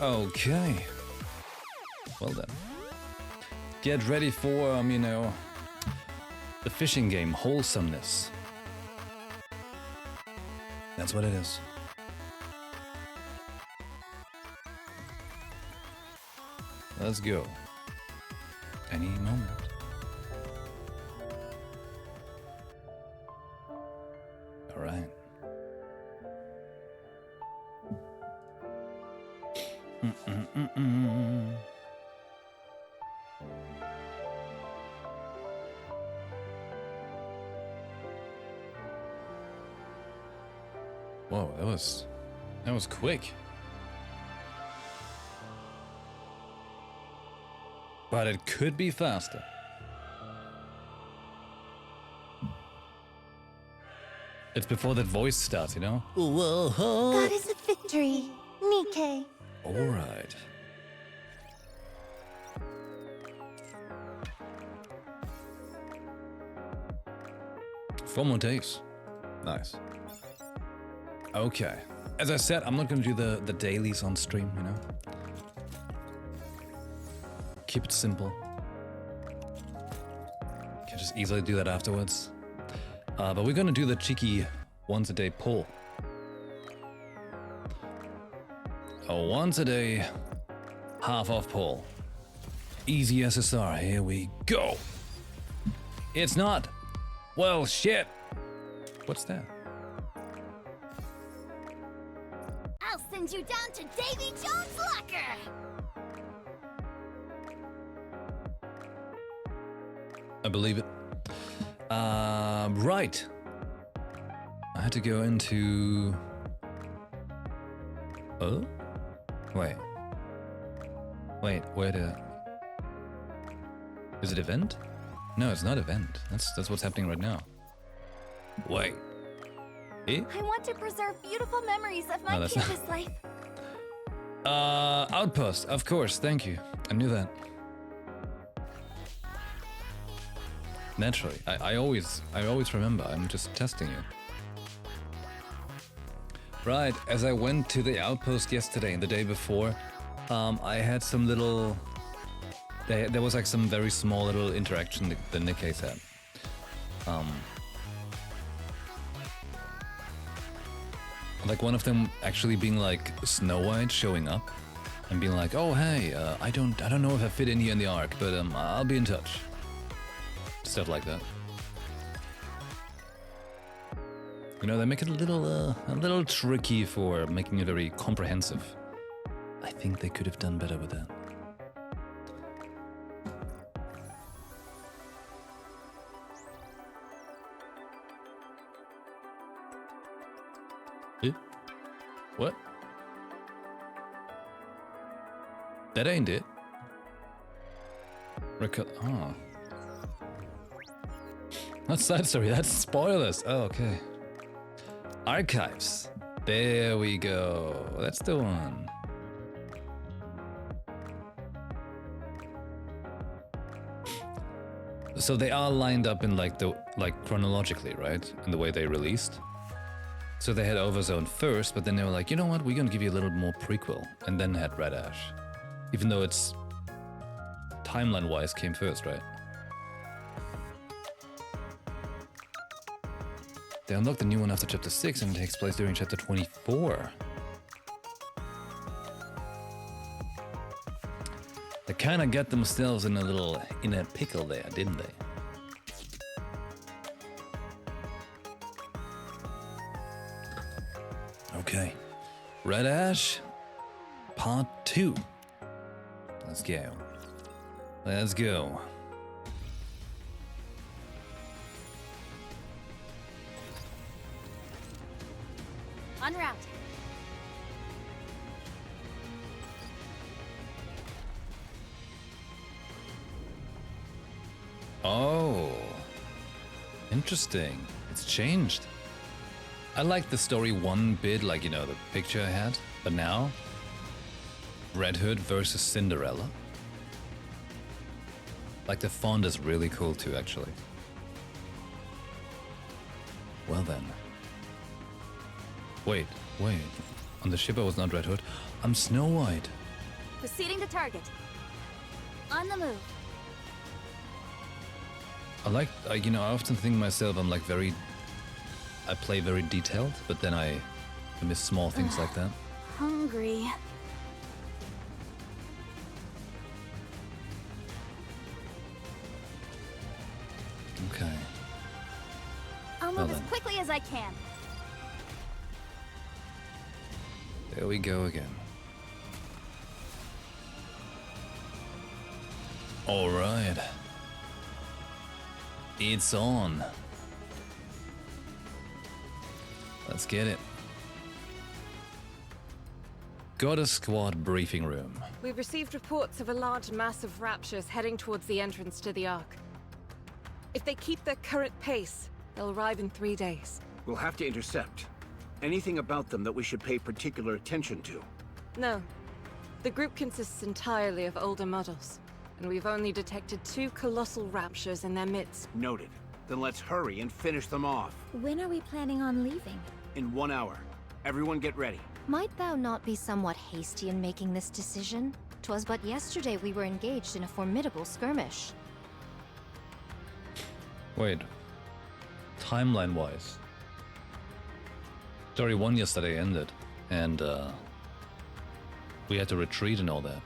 Okay. Well then. Get ready for, you know, the fishing game, wholesomeness. That's what it is. Let's go. Any moment. All right. Whoa, that was quick. But it could be faster. It's before that voice starts, you know? Whoa. Goddess of victory, NIKKE. Alright. Four more days. Nice. Okay. As I said, I'm not gonna do the dailies on stream, you know? Keep it simple. Can just easily do that afterwards. But we're gonna do the cheeky once a day pull. A once a day, half off pull. Easy SSR, here we go. It's not. Well, shit. What's that? I'll send you down to Davy Jones' locker. I believe it. Right. I had to go into... Oh? Wait, where to... Is it event? No, it's not event. That's what's happening right now. Wait. Eh? I want to preserve beautiful memories of my campus life. Outpost, of course, thank you. I knew that. Naturally, I always remember, I'm just testing you. Right, as I went to the outpost yesterday and the day before, I had some little... There was like some very small little interaction the NIKKEs had. Like one of them actually being like Snow White showing up and being like, oh hey, I don't know if I fit in here in the arc, but I'll be in touch. Stuff like that. You know, they make it a little tricky for making it very comprehensive. I think they could have done better with that. Eh? What? That ain't it. Oh. Not side story, that's spoilers. Oh, okay. Archives. There we go. That's the one. So they are lined up in like chronologically, right? In the way they released. So they had Overzone first, but then they were like, you know what? We're gonna give you a little more prequel, and then had Red Ash, even though it's timeline-wise came first, right? They unlocked the new one after chapter 6 and it takes place during chapter 24. They kinda got themselves in a pickle there, didn't they? Okay. Red Ash, part 2. Let's go. Let's go. En route. Oh, interesting. It's changed. I liked the story one bit, like, you know, the picture I had, but now Red Hood versus Cinderella. Like the font is really cool too, actually. Well then. Wait. On the ship I was not Red Hood. I'm Snow White. Proceeding to target. On the move. I often think myself, I'm like I play very detailed, but then I miss small things like that. Hungry. Okay. I'll Well move as then. quickly as I can. There we go again. All right. It's on. Let's get it. Goddess Squad briefing room. We've received reports of a large mass of raptures heading towards the entrance to the Ark. If they keep their current pace, they'll arrive in 3 days. We'll have to intercept. Anything about them that we should pay particular attention to? No. The group consists entirely of older models, and we've only detected 2 colossal raptures in their midst. Noted. Then let's hurry and finish them off. When are we planning on leaving? In 1 hour. Everyone get ready. Might thou not be somewhat hasty in making this decision? 'Twas but yesterday we were engaged in a formidable skirmish. Wait. Timeline-wise. Story 1 yesterday ended, and we had to retreat and all that.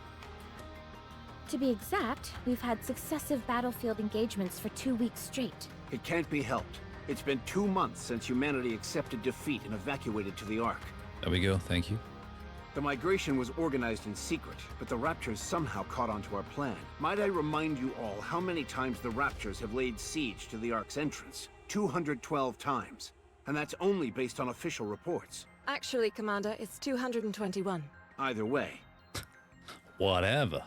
To be exact, we've had successive battlefield engagements for 2 weeks straight. It can't be helped. It's been 2 months since humanity accepted defeat and evacuated to the Ark. There we go, thank you. The migration was organized in secret, but the Raptors somehow caught on to our plan. Might I remind you all how many times the Raptors have laid siege to the Ark's entrance? 212 times. And that's only based on official reports. Actually, Commander, it's 221. Either way, Whatever.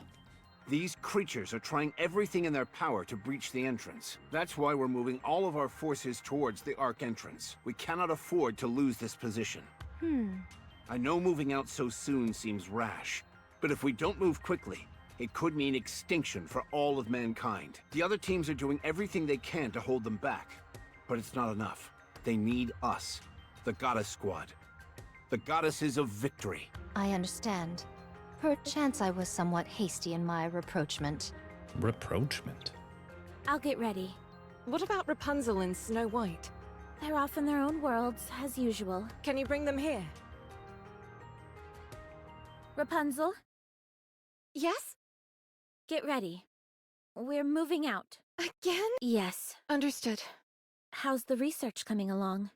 these creatures are trying everything in their power to breach the entrance. That's why we're moving all of our forces towards the Ark entrance. We cannot afford to lose this position. I know moving out so soon seems rash, but if we don't move quickly, it could mean extinction for all of mankind. The other teams are doing everything they can to hold them back, but it's not enough. They need us, the Goddess Squad. The Goddesses of Victory. I understand. Perchance I was somewhat hasty in my reproachment. Reproachment. I'll get ready. What about Rapunzel and Snow White? They're off in their own worlds, as usual. Can you bring them here? Rapunzel, Yes? get ready. We're moving out. Again? Yes. Understood. How's the research coming along?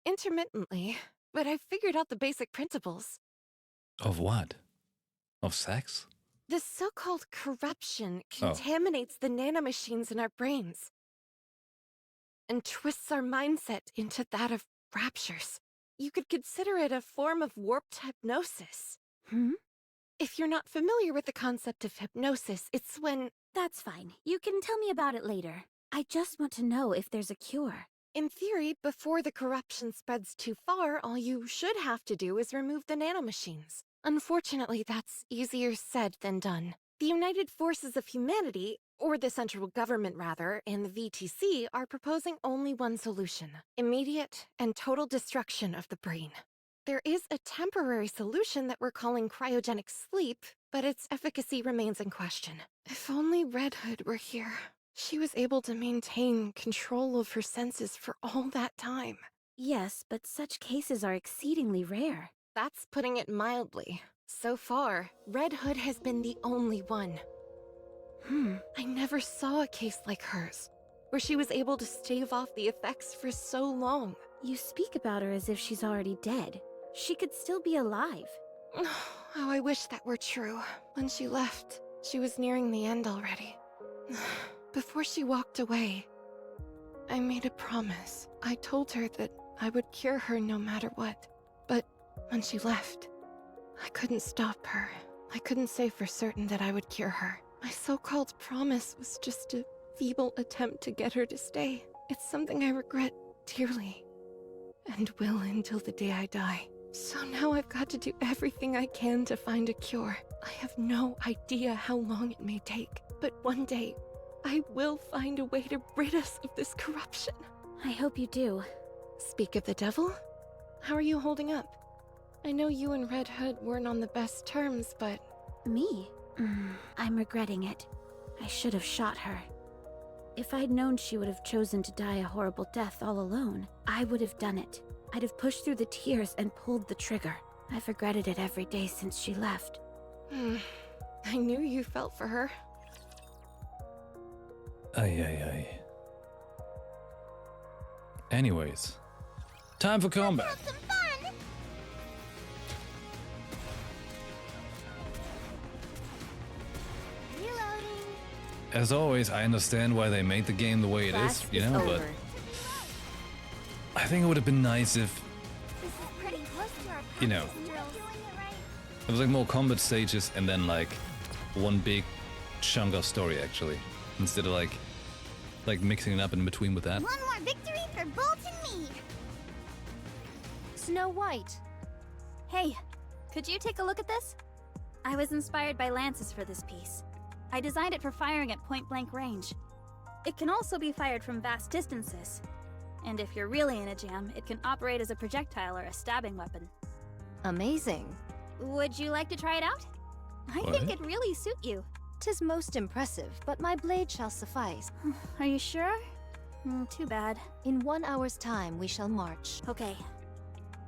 Intermittently, but I've figured out the basic principles. Of what? Of sex? The so-called corruption Oh. contaminates the nanomachines in our brains and twists our mindset into that of raptures. You could consider it a form of warped hypnosis. If you're not familiar with the concept of hypnosis, it's when, That's fine. You can tell me about it later. I just want to know if there's a cure. in theory, before the corruption spreads too far, all you should have to do is remove the nanomachines. Unfortunately, that's easier said than done. The United Forces of Humanity, or the central government rather, and the VTC are proposing only one solution: immediate and total destruction of the brain. There is a temporary solution that we're calling cryogenic sleep, but its efficacy remains in question. If only Red Hood were here. She was able to maintain control of her senses for all that time. Yes, but such cases are exceedingly rare. That's putting it mildly. So far, Red Hood has been the only one. I never saw a case like hers, where she was able to stave off the effects for so long. You speak about her as if she's already dead. She could still be alive. How I wish that were true. When she left, she was nearing the end already. Before she walked away, I made a promise. I told her that I would cure her no matter what. But when she left, I couldn't stop her. I couldn't say for certain that I would cure her. My so-called promise was just a feeble attempt to get her to stay. It's something I regret dearly, and will until the day I die. So now I've got to do everything I can to find a cure. I have no idea how long it may take, but one day, I will find a way to rid us of this corruption. I hope you do. Speak of the devil? How are you holding up? I know you and Red Hood weren't on the best terms, but Me? I'm regretting it. I should have shot her. If I'd known she would have chosen to die a horrible death all alone, I would have done it. I'd have pushed through the tears and pulled the trigger. I've regretted it every day since she left. I knew you felt for her. Ay. Anyways, time for combat. Have some fun! Reloading. As always, I understand why they made the game the way it Class is, you know, but over. I think it would have been nice if This is pretty close to our You know. practice drills. Doing it right. there was like more combat stages and then like one big chunk of story actually, instead of like mixing it up in between with that. One more victory for Bolt and me. Snow White. Hey, could you take a look at this? I was inspired by lances for this piece. I designed it for firing at point-blank range. It can also be fired from vast distances. And if you're really in a jam, it can operate as a projectile or a stabbing weapon. Amazing. Would you like to try it out? I What? think it'd really suit you. 'Tis most impressive, but my blade shall suffice. Are you sure? Too bad. In 1 hour's time, we shall march. Okay.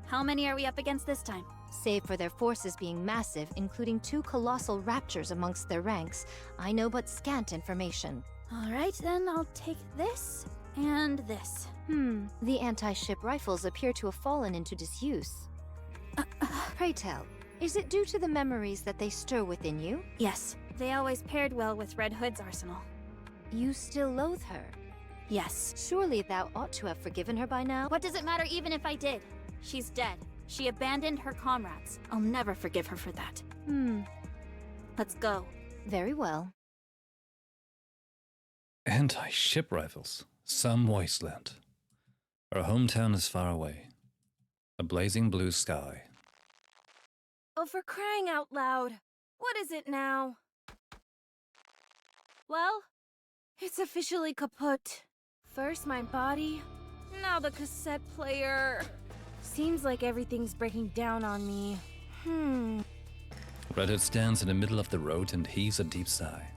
How many are we up against this time? Save for their forces being massive, including 2 colossal raptors amongst their ranks, I know but scant information. Alright, then I'll take this and this. The anti-ship rifles appear to have fallen into disuse. Pray tell, is it due to the memories that they stir within you? Yes, they always paired well with Red Hood's arsenal. You still loathe her? Yes. Surely thou ought to have forgiven her by now? What does it matter even if I did? She's dead. She abandoned her comrades. I'll never forgive her for that. Let's go. Very well. Anti-ship rifles. Some wasteland. Our hometown is far away. A blazing blue sky. Oh, for crying out loud. What is it now? Well, it's officially kaput. First my body, now the cassette player. Seems like everything's breaking down on me. Red Hood stands in the middle of the road and heaves a deep sigh.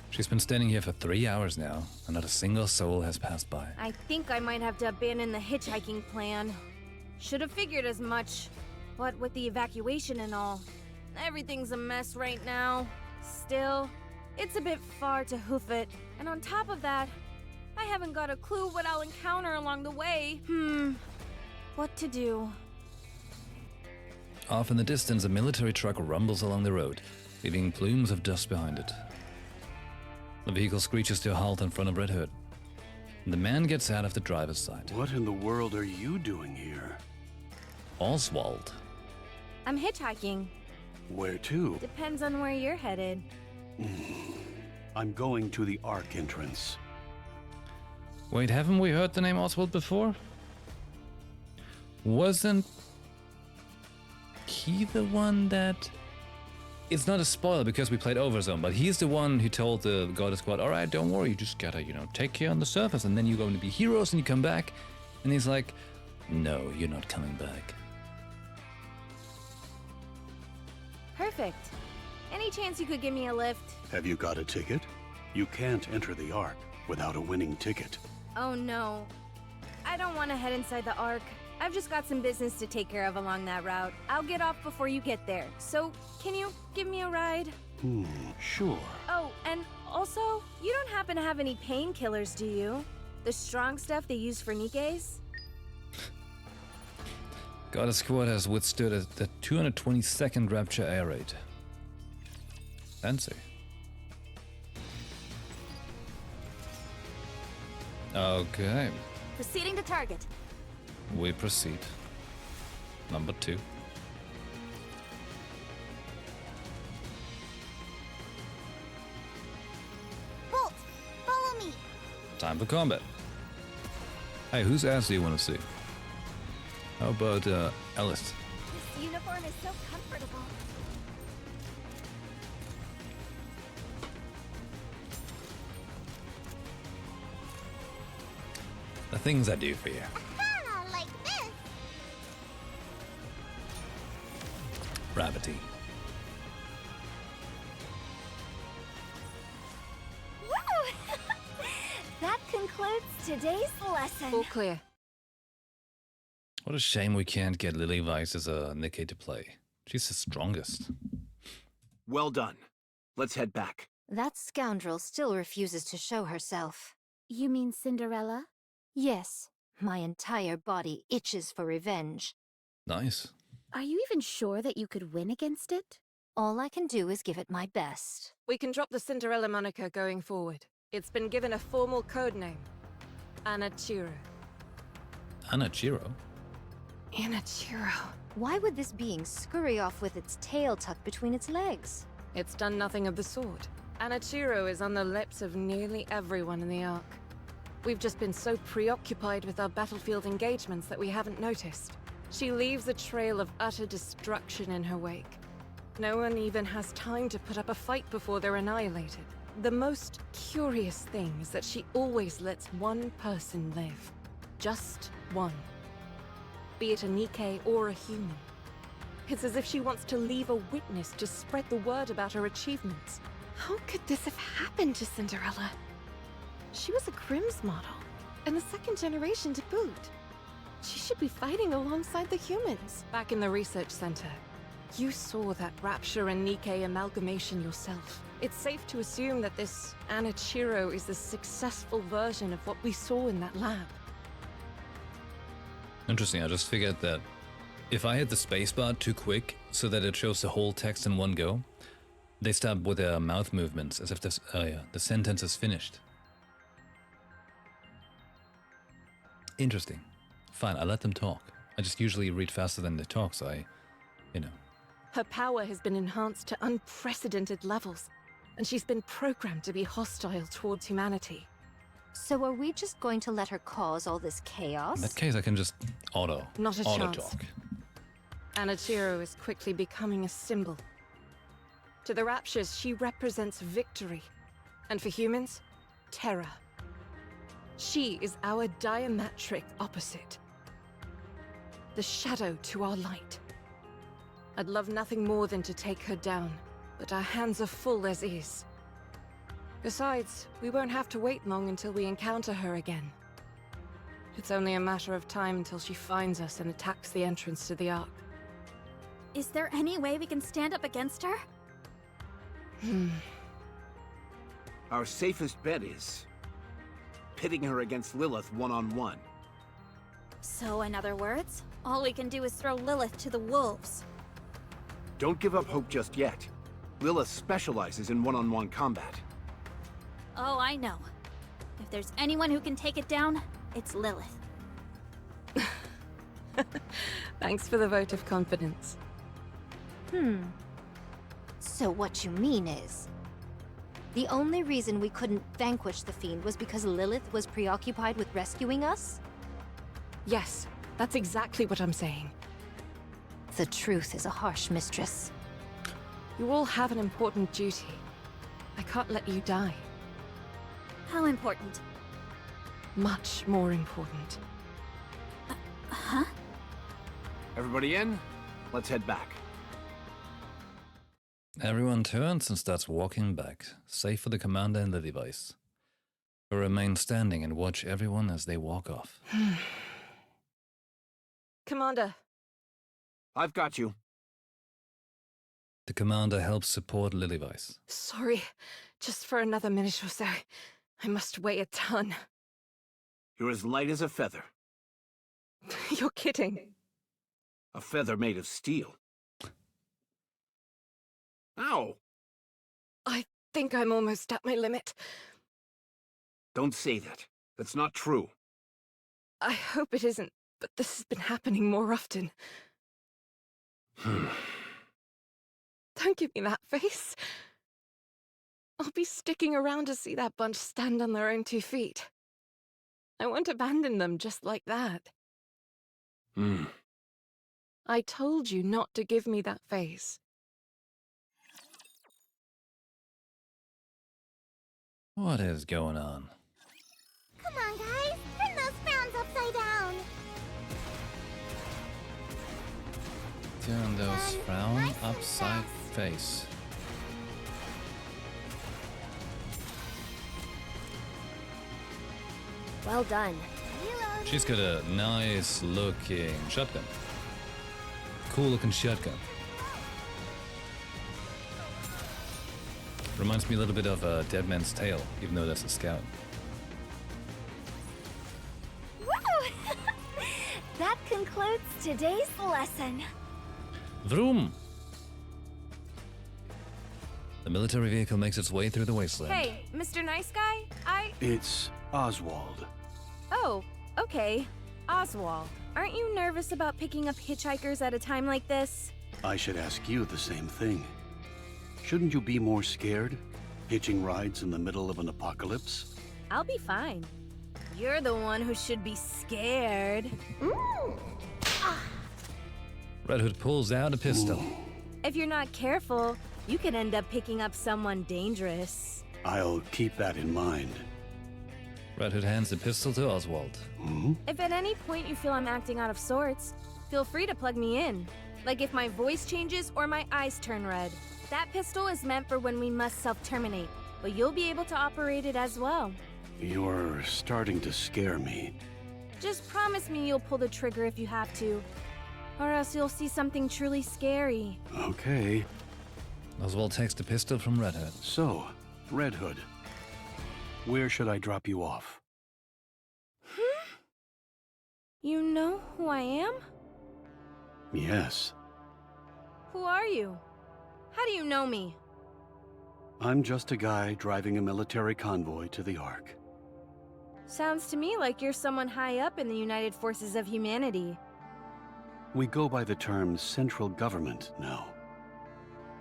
She's been standing here for 3 hours now, and not a single soul has passed by. I think I might have to abandon the hitchhiking plan. Should have figured as much. What with the evacuation and all, everything's a mess right now. Still, it's a bit far to hoof it. And on top of that, I haven't got a clue what I'll encounter along the way. What to do? Off in the distance, a military truck rumbles along the road, leaving plumes of dust behind it. The vehicle screeches to a halt in front of Red Hood. The man gets out of the driver's side. What in the world are you doing here? Oswald. I'm hitchhiking. Where to? Depends on where you're headed. I'm going to the Ark entrance. Wait, haven't we heard the name Oswald before? Wasn't he the one that... It's not a spoiler because we played Overzone, but he's the one who told the Goddess Squad, all right, don't worry, you just gotta, take care on the surface, and then you're going to be heroes and you come back. And he's like, no, you're not coming back. Perfect. Any chance you could give me a lift? Have you got a ticket? You can't enter the Ark without a winning ticket. Oh no. I don't want to head inside the Ark. I've just got some business to take care of along that route. I'll get off before you get there. So, can you give me a ride? Sure. Oh, and also, you don't happen to have any painkillers, do you? The strong stuff they use for NIKKEs? Goddess Squad has withstood the 222nd Rapture air raid. Fancy. Okay, Proceeding to target. we proceed. Number 2. Bolt, follow me. Time for combat. Hey, whose ass do you want to see? How about Alice? This uniform is so comfortable. The things I do for you. Aha, like this. Gravity. concludes today's lesson. All clear. What a shame we can't get Lily Weiss as a NIKKE to play. She's the strongest. Well done. Let's head back. That scoundrel still refuses to show herself. You mean Cinderella? Yes, my entire body itches for revenge. Nice. Are you even sure that you could win against it? All I can do is give it my best. We can drop the Cinderella moniker going forward. It's been given a formal code name. Anachiro. Anachiro? Anachiro. Why would this being scurry off with its tail tucked between its legs? It's done nothing of the sort. Anachiro is on the lips of nearly everyone in the Ark. We've just been so preoccupied with our battlefield engagements that we haven't noticed. She leaves a trail of utter destruction in her wake. No one even has time to put up a fight before they're annihilated. The most curious thing is that she always lets one person live. Just one. Be it a NIKKE or a human. It's as if she wants to leave a witness to spread the word about her achievements. How could this have happened to Cinderella? She was a Grimm's model, and the second generation to boot. She should be fighting alongside the humans. Back in the research center, you saw that Rapture and NIKKE amalgamation yourself. It's safe to assume that this Anachiro is the successful version of what we saw in that lab. Interesting, I just figured that if I hit the spacebar too quick so that it shows the whole text in one go, they stop with their mouth movements as if this, the sentence is finished. Interesting. Fine, I let them talk. I just usually read faster than they talk, so Her power has been enhanced to unprecedented levels, and she's been programmed to be hostile towards humanity. So are we just going to let her cause all this chaos? In that case, I can just auto Not a chance. talk. Anachiro is quickly becoming a symbol. To the Raptures, she represents victory. And for humans, terror. She is our diametric opposite. The shadow to our light. I'd love nothing more than to take her down, but our hands are full as is. Besides, we won't have to wait long until we encounter her again. It's only a matter of time until she finds us and attacks the entrance to the Ark. Is there any way we can stand up against her? Our safest bet is pitting her against Lilith one-on-one. So, in other words, all we can do is throw Lilith to the wolves. Don't give up hope just yet. Lilith specializes in one-on-one combat. Oh, I know. If there's anyone who can take it down, it's Lilith. Thanks for the vote of confidence. So what you mean is, the only reason we couldn't vanquish the Fiend was because Lilith was preoccupied with rescuing us? Yes, that's exactly what I'm saying. The truth is a harsh mistress. You all have an important duty. I can't let you die. How important? Much more important. Huh? Everybody in? Let's head back. Everyone turns and starts walking back, save for the commander and Lily Weiss, who remain standing and watch everyone as they walk off. Commander, I've got you. The commander helps support Lily Weiss. sorry. Just for another minute or so. I must weigh a ton. You're as light as a feather. You're kidding. A feather made of steel. Ow! I think I'm almost at my limit. Don't say that. That's not true. I hope it isn't, but this has been happening more often. Don't give me that face. I'll be sticking around to see that bunch stand on their own 2 feet. I won't abandon them just like that. I told you not to give me that face. What is going on? Come on, guys. Turn those frowns upside down. Turn those frown nice and upside fast. face. Well done. She's got a nice looking shotgun. Cool looking shotgun. Reminds me a little bit of a Dead Man's Tale, even though that's a scout. Woo! That concludes today's lesson. Vroom! The military vehicle makes its way through the wasteland. Hey, Mr. Nice Guy? It's Oswald. Oh, okay. Oswald, aren't you nervous about picking up hitchhikers at a time like this? I should ask you the same thing. Shouldn't you be more scared? Hitching rides in the middle of an apocalypse? I'll be fine. You're the one who should be scared. Red Hood pulls out a pistol. If you're not careful, you could end up picking up someone dangerous. I'll keep that in mind. Red Hood hands the pistol to Oswald. If at any point you feel I'm acting out of sorts, feel free to plug me in. Like if my voice changes or my eyes turn red. That pistol is meant for when we must self-terminate, but you'll be able to operate it as well. You're starting to scare me. Just promise me you'll pull the trigger if you have to, or else you'll see something truly scary. Okay. Oswald takes the pistol from Red Hood. So, Red Hood, where should I drop you off? You know who I am? Yes. Who are you? How do you know me? I'm just a guy driving a military convoy to the Ark. Sounds to me like you're someone high up in the United Forces of Humanity. We go by the term central government now.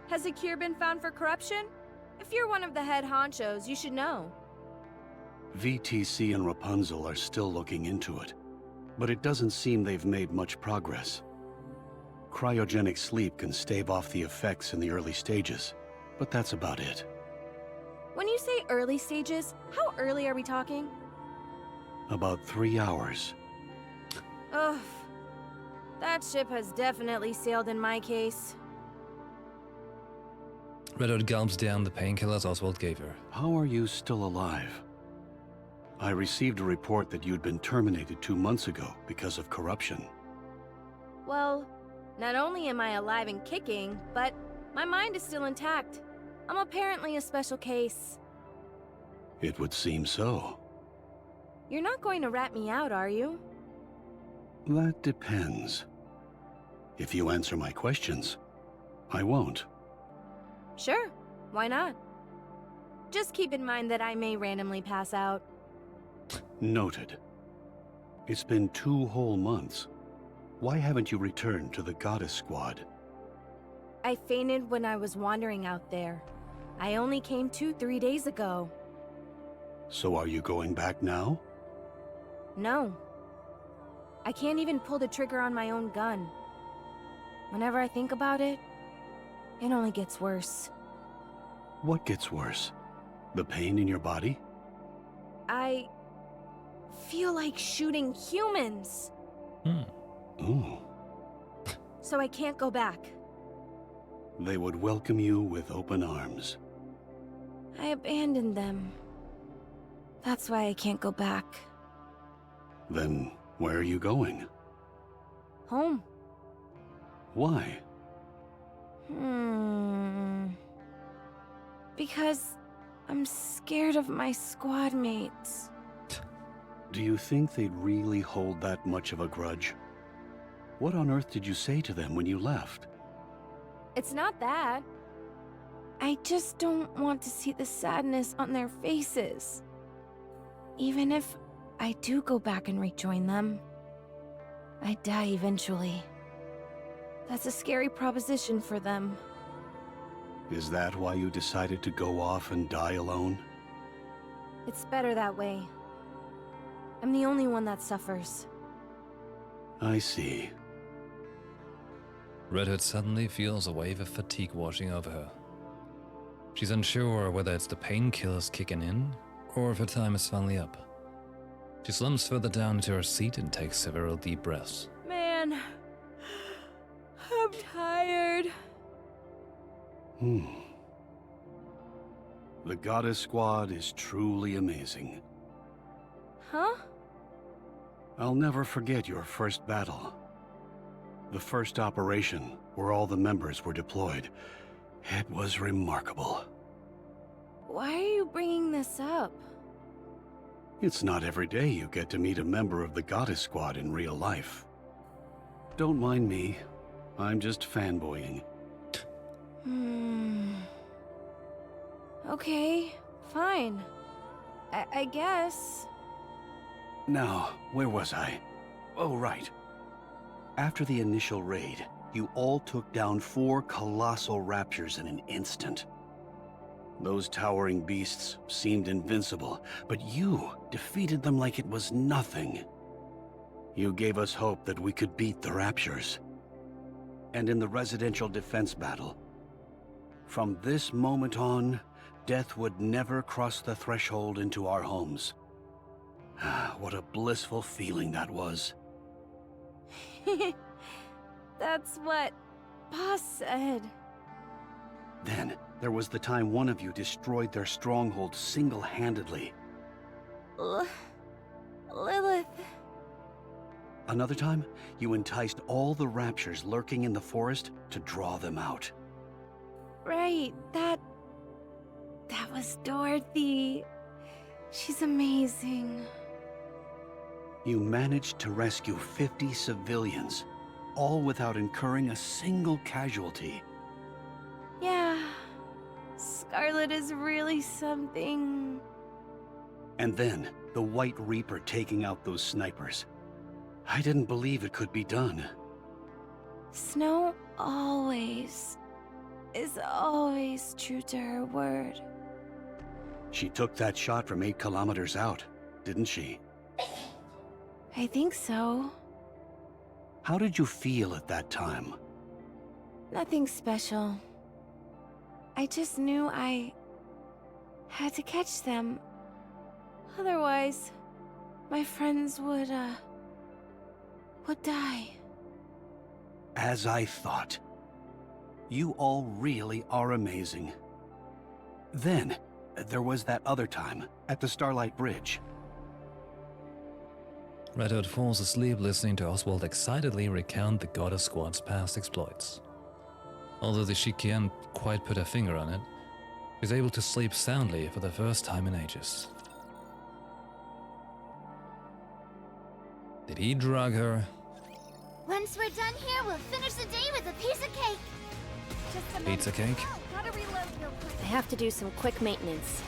Has a cure been found for corruption? If you're one of the head honchos, you should know. VTC and Rapunzel are still looking into it, but it doesn't seem they've made much progress. Cryogenic sleep can stave off the effects in the early stages, but that's about it. When you say early stages, how early are we talking? About 3 hours. Ugh. That ship has definitely sailed in my case. Red Hood gulps down the painkillers Oswald gave her. How are you still alive? I received a report that you'd been terminated 2 months ago because of corruption. Well, not only am I alive and kicking, but my mind is still intact. I'm apparently a special case. It would seem so. You're not going to rat me out, are you? That depends. If you answer my questions, I won't. Sure, why not? Just keep in mind that I may randomly pass out. Noted. It's been 2 whole months. Why haven't you returned to the Goddess Squad? I fainted when I was wandering out there. I only came to 3 days ago. So are you going back now? No. I can't even pull the trigger on my own gun. Whenever I think about it, it only gets worse. What gets worse? The pain in your body? I feel like shooting humans. Ooh. So I can't go back. They would welcome you with open arms. I abandoned them. That's why I can't go back. Then where are you going? Home. Why? Because I'm scared of my squad mates. Do you think they'd really hold that much of a grudge? What on earth did you say to them when you left? It's not that. I just don't want to see the sadness on their faces. Even if I do go back and rejoin them, I die eventually. That's a scary proposition for them. Is that why you decided to go off and die alone? It's better that way. I'm the only one that suffers. I see. Red Hood suddenly feels a wave of fatigue washing over her. She's unsure whether it's the painkillers kicking in, or if her time is finally up. She slumps further down into her seat and takes several deep breaths. Man, I'm tired. The Goddess Squad is truly amazing. Huh? I'll never forget your first battle. The first operation, where all the members were deployed. It was remarkable. Why are you bringing this up? It's not every day you get to meet a member of the Goddess Squad in real life. Don't mind me. I'm just fanboying. Okay, fine. I guess. Now, where was I? Oh, right. After the initial raid, you all took down 4 colossal raptures in an instant. Those towering beasts seemed invincible, but you defeated them like it was nothing. You gave us hope that we could beat the raptures. And in the residential defense battle, from this moment on, death would never cross the threshold into our homes. What a blissful feeling that was. That's what Boss said. Then, there was the time one of you destroyed their stronghold single-handedly. Lilith. Another time, you enticed all the raptures lurking in the forest to draw them out. Right, that was Dorothy. She's amazing. You managed to rescue 50 civilians, all without incurring a single casualty. Yeah, Scarlet is really something. And then, the White Reaper taking out those snipers. I didn't believe it could be done. Snow is always true to her word. She took that shot from 8 kilometers out, didn't she? I think so. How did you feel at that time? Nothing special. I just knew I had to catch them. Otherwise, my friends would die. As I thought. You all really are amazing. Then, there was that other time, at the Starlight Bridge. Red Hood falls asleep listening to Oswald excitedly recount the Goddess Squad's past exploits. Although she can't quite put her finger on it, she's able to sleep soundly for the first time in ages. Did he drug her? Once we're done here, we'll finish the day with a piece of cake. Just a Pizza cake? Gotta reload real quick. I have to do some quick maintenance.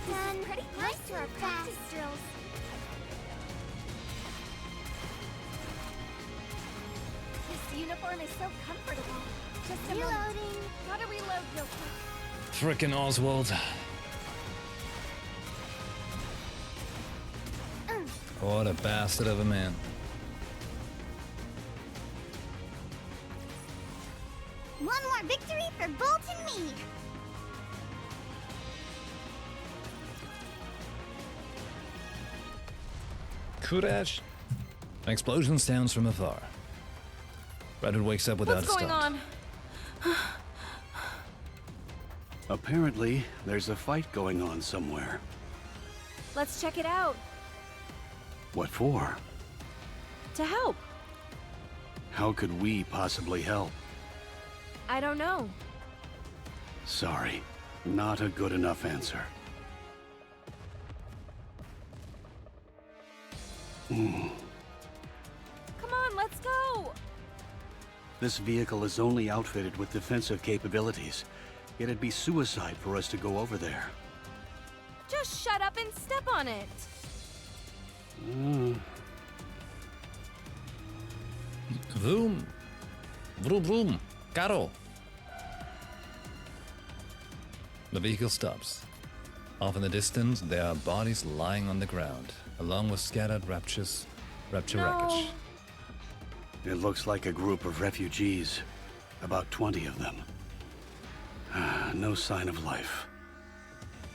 Done. Pretty close to our practice drills. This uniform is so comfortable. Just a moment. Reloading. Gotta reload real quick. Frickin' Oswald. What a bastard of a man. One more victory for Bolt and me. Courage. An explosion sounds from afar. Red Hood wakes up without What's a going start. on? Apparently, there's a fight going on somewhere. Let's check it out. What for? To help. How could we possibly help? I don't know. Sorry, not a good enough answer. Come on, let's go! This vehicle is only outfitted with defensive capabilities. It'd be suicide for us to go over there. Just shut up and step on it. Vroom. Vroom vroom. Caro. The vehicle stops. Off in the distance, there are bodies lying on the ground, along with scattered rapture wreckage. It looks like a group of refugees. About 20 of them. No sign of life.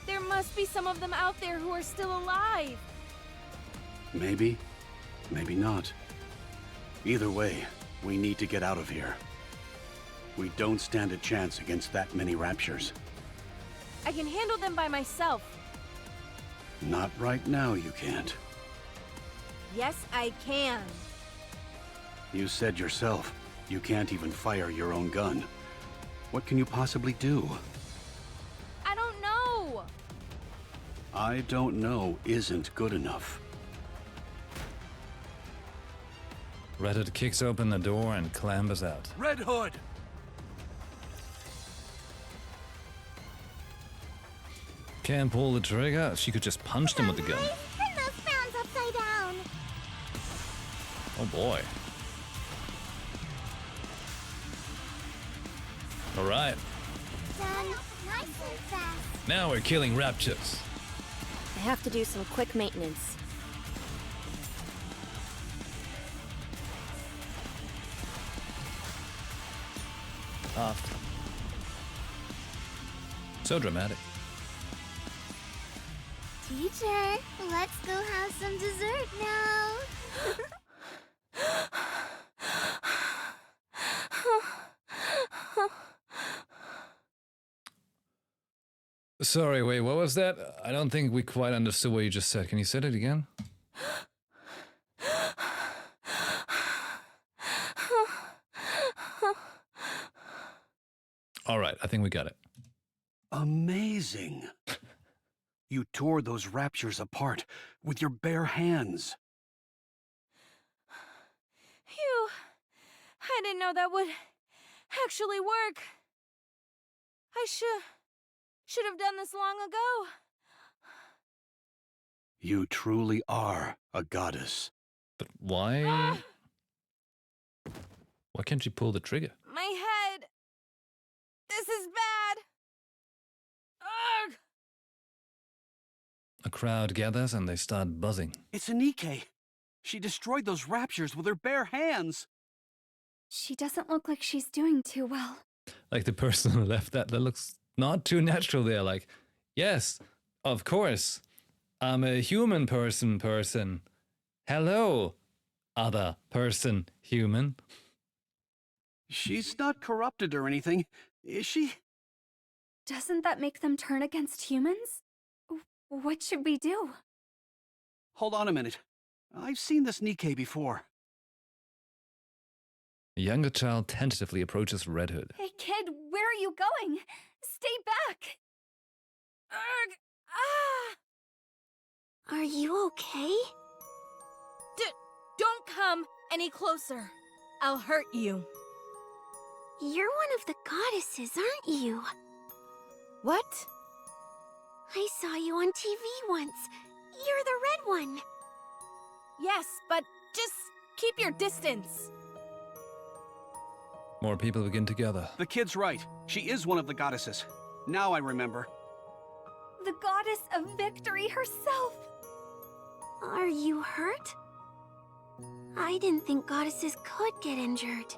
There must be some of them out there who are still alive. Maybe, maybe not. Either way, we need to get out of here. We don't stand a chance against that many raptures. I can handle them by myself. Not right now, you can't. Yes, I can. You said yourself, you can't even fire your own gun. What can you possibly do? I don't know. I don't know isn't good enough. Red Hood kicks open the door and clambers out. Red Hood! Can't pull the trigger. She could just punch them with the gun. Turn those frowns upside down. Oh boy. Alright, Done. Nice and fast. now we're killing raptures. I have to do some quick maintenance. Off. So dramatic. Teacher, let's go have some dessert now. Sorry, wait, what was that? I don't think we quite understood what you just said. Can you say it again? All right, I think we got it. Amazing. You tore those raptures apart with your bare hands. Phew. I didn't know that would actually work. I should have done this long ago. You truly are a goddess. But why? Why can't you pull the trigger? My head. This is bad. Ugh. A crowd gathers and they start buzzing. It's a NIKKE. She destroyed those raptures with her bare hands. She doesn't look like she's doing too well. Like the person who left that looks not too natural there. Like, yes, of course. I'm a human person. Hello, other person, human. She's not corrupted or anything, is she? Doesn't that make them turn against humans? What should we do? Hold on a minute. I've seen this NIKKE before. A younger child tentatively approaches Red Hood. Hey kid, where are you going? Stay back! Ugh. Ah. Are you okay? Don't come any closer. I'll hurt you. You're one of the goddesses, aren't you? What? I saw you on TV once. You're the red one. Yes, but just keep your distance. More people begin to gather. The kid's right. She is one of the goddesses. Now I remember. The goddess of victory herself! Are you hurt? I didn't think goddesses could get injured.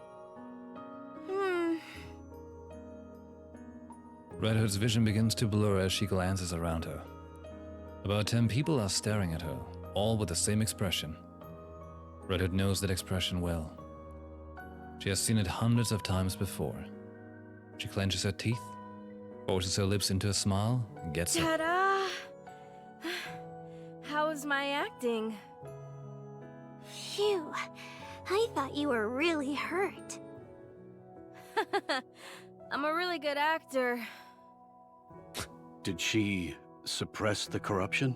Red Hood's vision begins to blur as she glances around her. About 10 people are staring at her, all with the same expression. Red Hood knows that expression well. She has seen it hundreds of times before. She clenches her teeth, forces her lips into a smile, and gets up. Ta-da! How's my acting? Phew. I thought you were really hurt. I'm a really good actor. Did she suppress the corruption?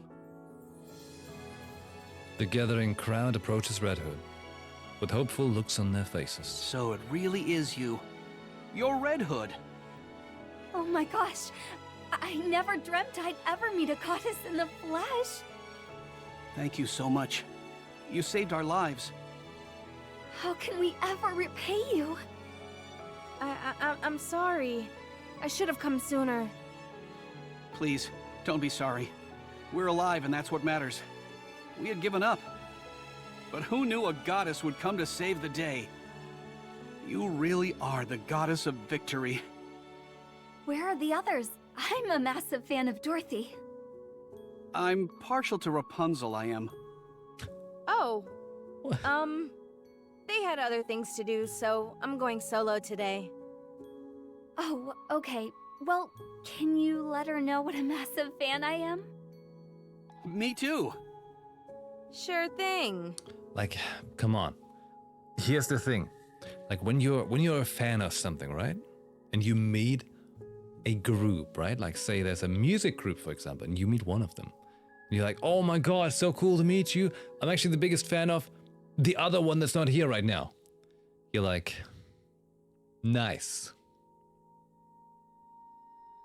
The gathering crowd approaches Red Hood, with hopeful looks on their faces. So it really is you. You're Red Hood. Oh my gosh! I never dreamt I'd ever meet a goddess in the flesh! Thank you so much. You saved our lives. How can we ever repay you? I'm sorry. I should have come sooner. Please, don't be sorry. We're alive and that's what matters. We had given up. But who knew a goddess would come to save the day? You really are the goddess of victory. Where are the others? I'm a massive fan of Dorothy. I'm partial to Rapunzel, I am. Oh. They had other things to do, so I'm going solo today. Oh, okay. Well, can you let her know what a massive fan I am? Me too. Sure thing. Like, come on. Here's the thing. Like when you're a fan of something, right? And you meet a group, right? Like say there's a music group, for example, and you meet one of them. And you're like, oh my god, so cool to meet you. I'm actually the biggest fan of the other one that's not here right now. You're like, nice.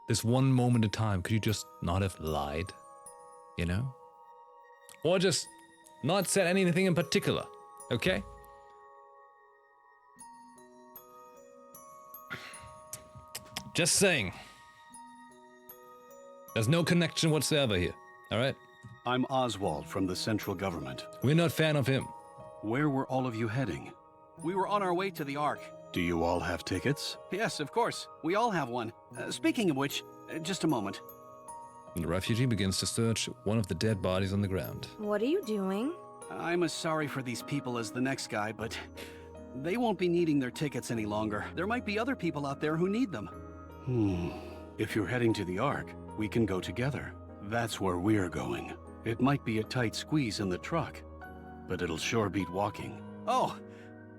This one moment in time, could you just not have lied? You know? Or just not said anything in particular, okay? Just saying. There's no connection whatsoever here, alright? I'm Oswald from the central government. We're not fan of him. Where were all of you heading? We were on our way to the Ark. Do you all have tickets? Yes, of course. We all have one. Speaking of which, just a moment. The refugee begins to search one of the dead bodies on the ground. What are you doing? I'm as sorry for these people as the next guy, but they won't be needing their tickets any longer. There might be other people out there who need them. If you're heading to the Ark, we can go together. That's where we're going. It might be a tight squeeze in the truck, but it'll sure beat walking. Oh,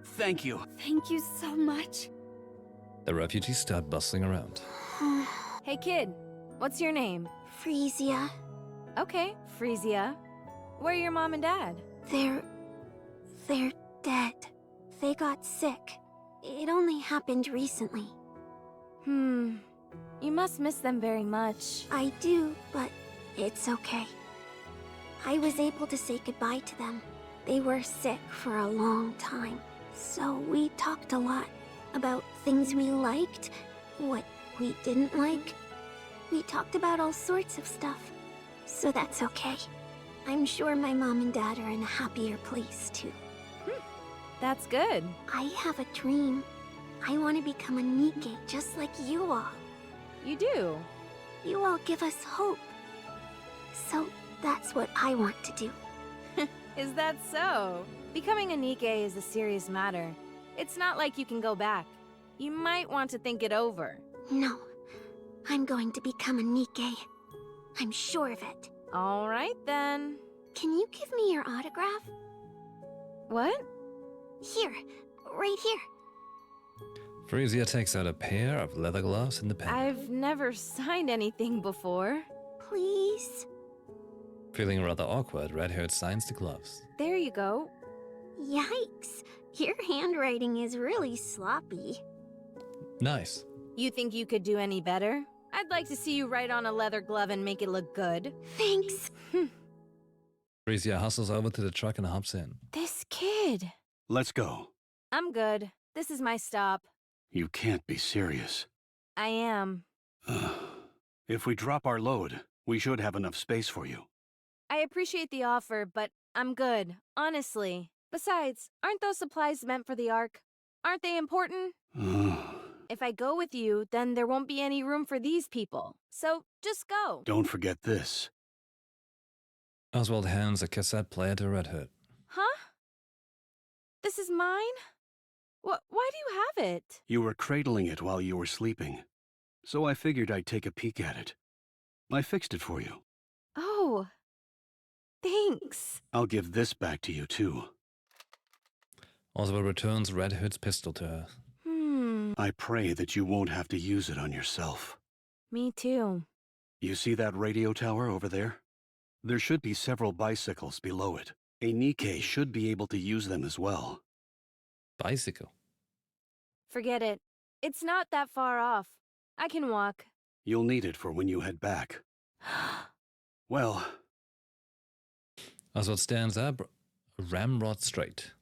thank you. Thank you so much. The refugees start bustling around. Hey kid, what's your name? Frisia. Okay, Frisia. Where are your mom and dad? They're dead. They got sick. It only happened recently. You must miss them very much. I do, but it's okay. I was able to say goodbye to them. They were sick for a long time. So we talked a lot about things we liked, what we didn't like. We talked about all sorts of stuff. So that's okay. I'm sure my mom and dad are in a happier place too. That's good. I have a dream. I want to become a NIKKE just like you all. You do. You all give us hope. So that's what I want to do. Is that so? Becoming a NIKKE is a serious matter. It's not like you can go back. You might want to think it over. No, I'm going to become a NIKKE. I'm sure of it. All right, then. Can you give me your autograph? What? Here, right here. Frisia takes out a pair of leather gloves and the pen. I've never signed anything before. Please? Feeling rather awkward, Red-haired signs the gloves. There you go. Yikes, your handwriting is really sloppy. Nice. You think you could do any better? I'd like to see you write on a leather glove and make it look good. Thanks. Frisia hustles over to the truck and hops in. This kid. Let's go. I'm good. This is my stop. You can't be serious. I am. If we drop our load, we should have enough space for you. I appreciate the offer, but I'm good, honestly. Besides, aren't those supplies meant for the Ark? Aren't they important? If I go with you, then there won't be any room for these people. So, just go. Don't forget this. Oswald hands a cassette player to Red-Hood. Huh? This is mine? Why do you have it? You were cradling it while you were sleeping, so I figured I'd take a peek at it. I fixed it for you. Oh, thanks. I'll give this back to you, too. Oswald returns Red-Hood's pistol to her. I pray that you won't have to use it on yourself. Me too. You see that radio tower over there? There should be several bicycles below it. A NIKKE should be able to use them as well. Bicycle? Forget it. It's not that far off. I can walk. You'll need it for when you head back. Well... Oswald stands up, ramrod straight,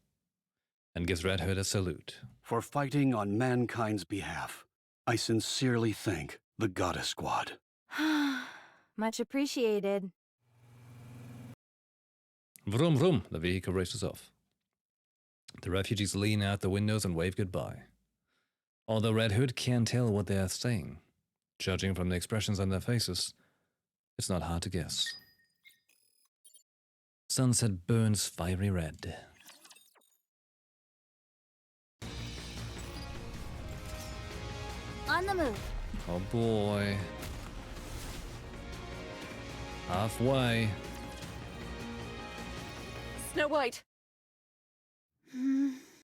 and gives Red-Hood a salute. For fighting on mankind's behalf, I sincerely thank the Goddess Squad. Much appreciated. Vroom vroom, the vehicle races off. The refugees lean out the windows and wave goodbye. Although Red-Hood can't tell what they are saying, judging from the expressions on their faces, it's not hard to guess. Sunset burns fiery red. On the move. Oh boy. Halfway. Snow White!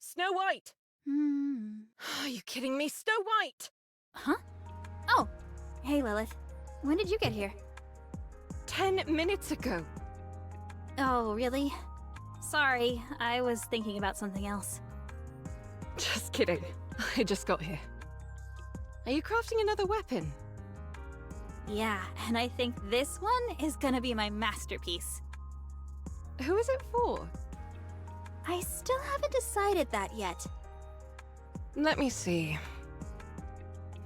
Snow White! Are you kidding me? Snow White! Huh? Oh, hey Lilith. When did you get here? 10 minutes ago. Oh, really? Sorry, I was thinking about something else. Just kidding. I just got here. Are you crafting another weapon? Yeah, and I think this one is gonna be my masterpiece. Who is it for? I still haven't decided that yet. Let me see.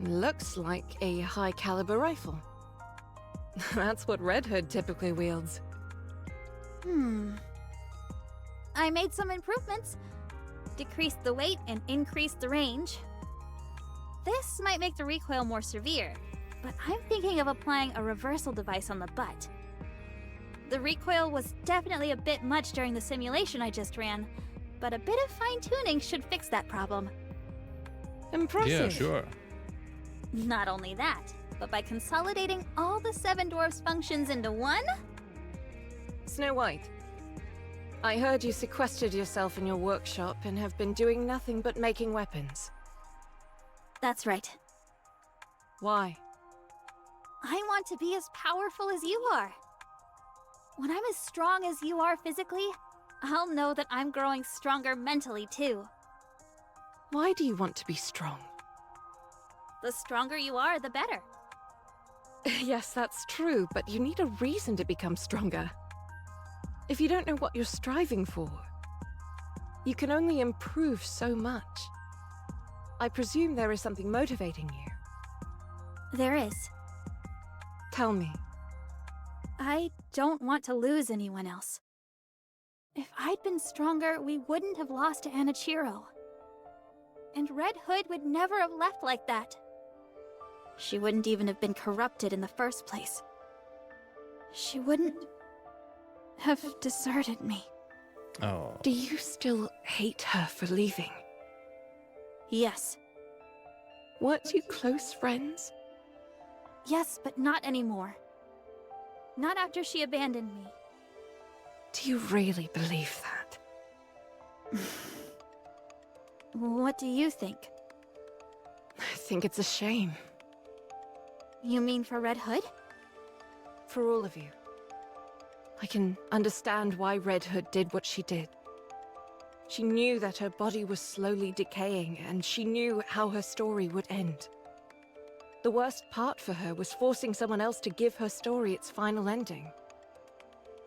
Looks like a high-caliber rifle. That's what Red Hood typically wields. I made some improvements. Decreased the weight and increased the range. This might make the recoil more severe, but I'm thinking of applying a reversal device on the butt. The recoil was definitely a bit much during the simulation I just ran, but a bit of fine-tuning should fix that problem. Impressive. Yeah, sure. Not only that, but by consolidating all the Seven Dwarfs functions into one? Snow White, I heard you sequestered yourself in your workshop and have been doing nothing but making weapons. That's right. Why? I want to be as powerful as you are. When I'm as strong as you are physically, I'll know that I'm growing stronger mentally too. Why do you want to be strong? The stronger you are, the better. Yes, that's true, but you need a reason to become stronger. If you don't know what you're striving for, you can only improve so much. I presume there is something motivating you. There is. Tell me. I don't want to lose anyone else. If I'd been stronger, we wouldn't have lost to Anichiro. And Red Hood would never have left like that. She wouldn't even have been corrupted in the first place. She wouldn't have deserted me. Oh. Do you still hate her for leaving? Yes. Weren't you close friends? Yes, but not anymore. Not after she abandoned me. Do you really believe that? What do you think? I think it's a shame. You mean for Red Hood? For all of you. I can understand why Red Hood did what she did. She knew that her body was slowly decaying, and she knew how her story would end. The worst part for her was forcing someone else to give her story its final ending.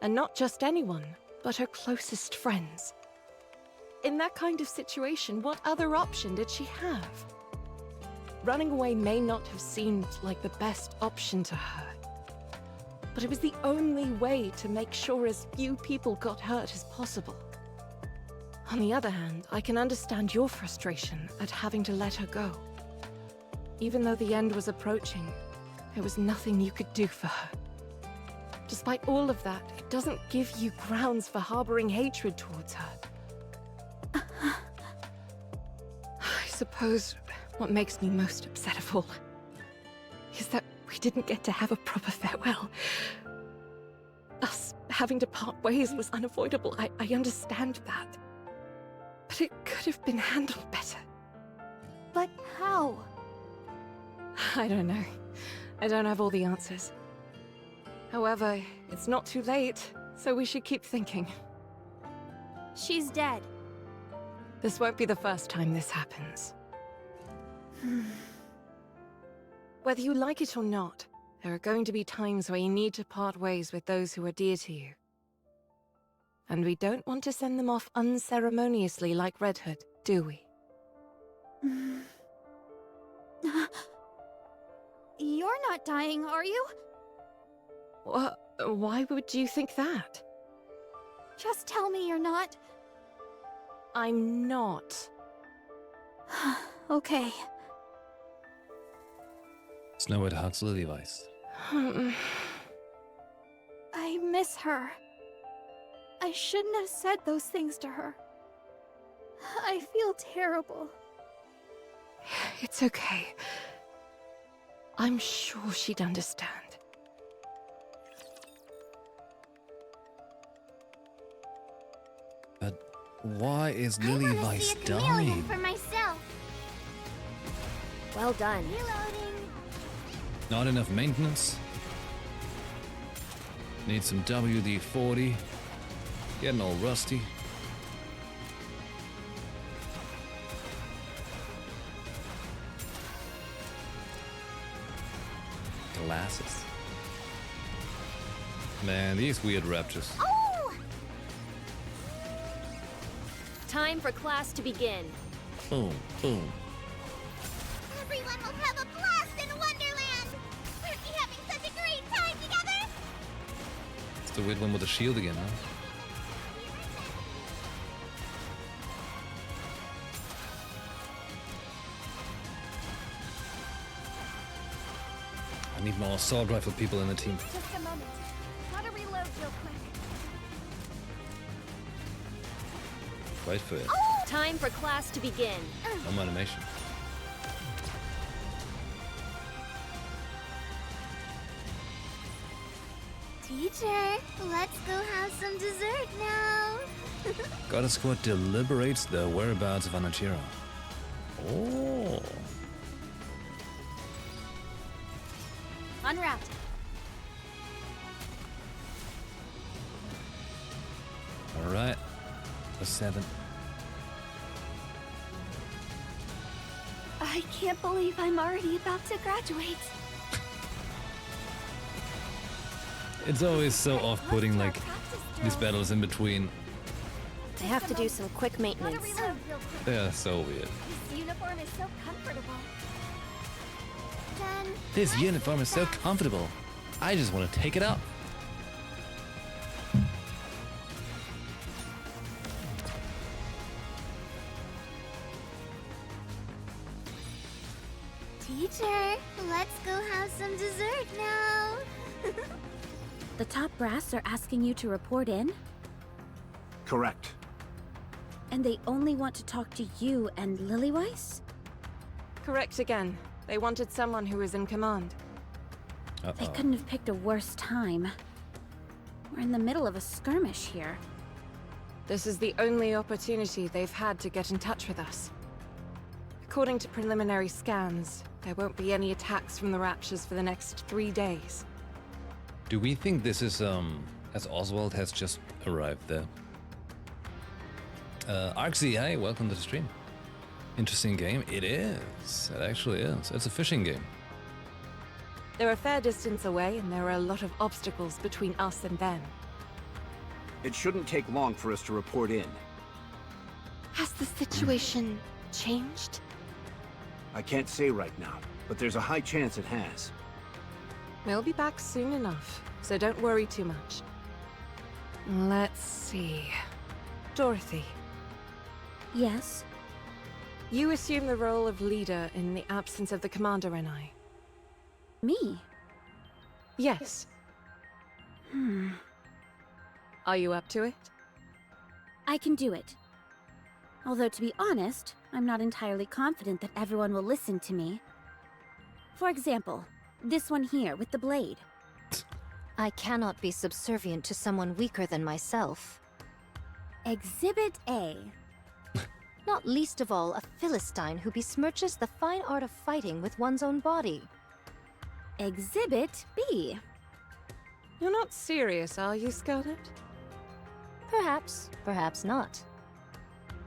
And not just anyone, but her closest friends. In that kind of situation, what other option did she have? Running away may not have seemed like the best option to her. But it was the only way to make sure as few people got hurt as possible. On the other hand, I can understand your frustration at having to let her go. Even though the end was approaching, there was nothing you could do for her. Despite all of that, it doesn't give you grounds for harboring hatred towards her. I suppose what makes me most upset of all is that we didn't get to have a proper farewell. Us having to part ways was unavoidable, I understand that. But it could have been handled better. But how? I don't know. I don't have all the answers. However, it's not too late, so we should keep thinking. She's dead. This won't be the first time this happens. Whether you like it or not, there are going to be times where you need to part ways with those who are dear to you. And we don't want to send them off unceremoniously like Red Hood, do we? You're not dying, are you? Why would you think that? Just tell me you're not. I'm not. Okay. Snow White hugs Lily Weiss. I miss her. I shouldn't have said those things to her. I feel terrible. It's okay. I'm sure she'd understand. Why is I Lily want to Weiss see a chameleon dying? for myself. Well done. Reloading. Not enough maintenance. Need some WD-40. Getting all rusty. Glasses. Man, these weird raptors. Oh! Time for class to begin. Boom, boom. Everyone will have a blast in Wonderland! Aren't we having such a great time together? It's the weird one with the shield again, huh? I need more assault rifle people in the team. Just a moment. Gotta reload real quick. Wait for it. Time for class to begin. No animation. Teacher, let's go have some dessert now. God Squad deliberates the whereabouts of Anachiro. Oh. Unwrapped. Alright. A 7. I can't believe I'm already about to graduate. It's always so off-putting, like, these battles in between. I have to do some quick Gotta maintenance. reload real quick. They're so weird. This uniform is so comfortable. Then This uniform is so comfortable. I just want to take it out. Teacher, let's go have some dessert now. The top brass are asking you to report in, Correct. and they only want to talk to you and Lilyweiss? Correct again. They wanted someone who was in command. They Uh-oh. couldn't have picked a worse time. We're in the middle of a skirmish here. This is the only opportunity they've had to get in touch with us. According to preliminary scans, there won't be any attacks from the Raptures for the next 3 days. Do we think this is, as Oswald has just arrived there? Arxie, hi, welcome to the stream. Interesting game. It is. It actually is. It's a fishing game. They're a fair distance away, and there are a lot of obstacles between us and them. It shouldn't take long for us to report in. Has the situation changed? I can't say right now, but there's a high chance it has. We'll be back soon enough, so don't worry too much. Let's see. Dorothy, Yes? you assume the role of leader in the absence of the commander and I. Me? Yes. Are you up to it? I can do it. Although, to be honest, I'm not entirely confident that everyone will listen to me. For example, this one here with the blade. I cannot be subservient to someone weaker than myself. Exhibit A. Not least of all, a Philistine who besmirches the fine art of fighting with one's own body. Exhibit B. You're not serious, are you, Scarlet? Perhaps, perhaps not.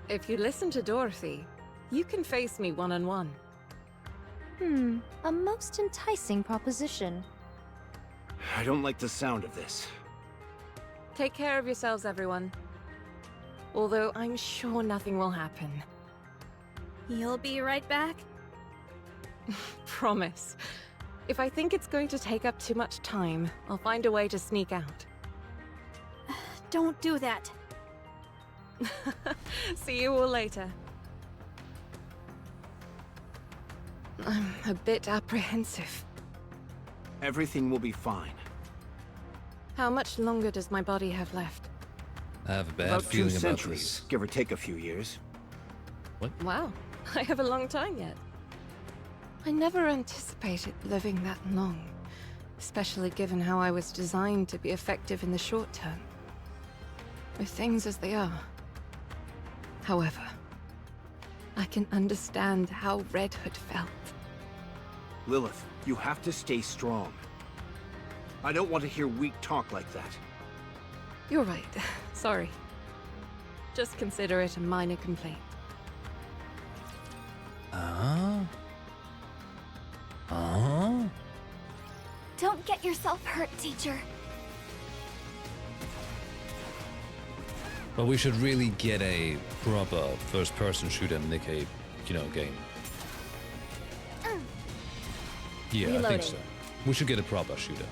If you listen to Dorothy, you can face me one-on-one. A most enticing proposition. I don't like the sound of this. Take care of yourselves, everyone. Although I'm sure nothing will happen. You'll be right back. Promise. If I think it's going to take up too much time, I'll find a way to sneak out. Don't do that. See you all later. I'm a bit apprehensive. Everything will be fine. How much longer does my body have left? I have a bad About 2 feeling about centuries, this. give or take a few years. Wow, I have a long time yet. I never anticipated living that long, especially given how I was designed to be effective in the short term. With things as they are, However, I can understand how Red Hood felt. Lilith, you have to stay strong. I don't want to hear weak talk like that. You're right. Sorry. Just consider it a minor complaint. Don't get yourself hurt, teacher. But we should really get a proper first-person shooter NIKKE, game. Yeah, I think Reloading. so. We should get a proper shooter.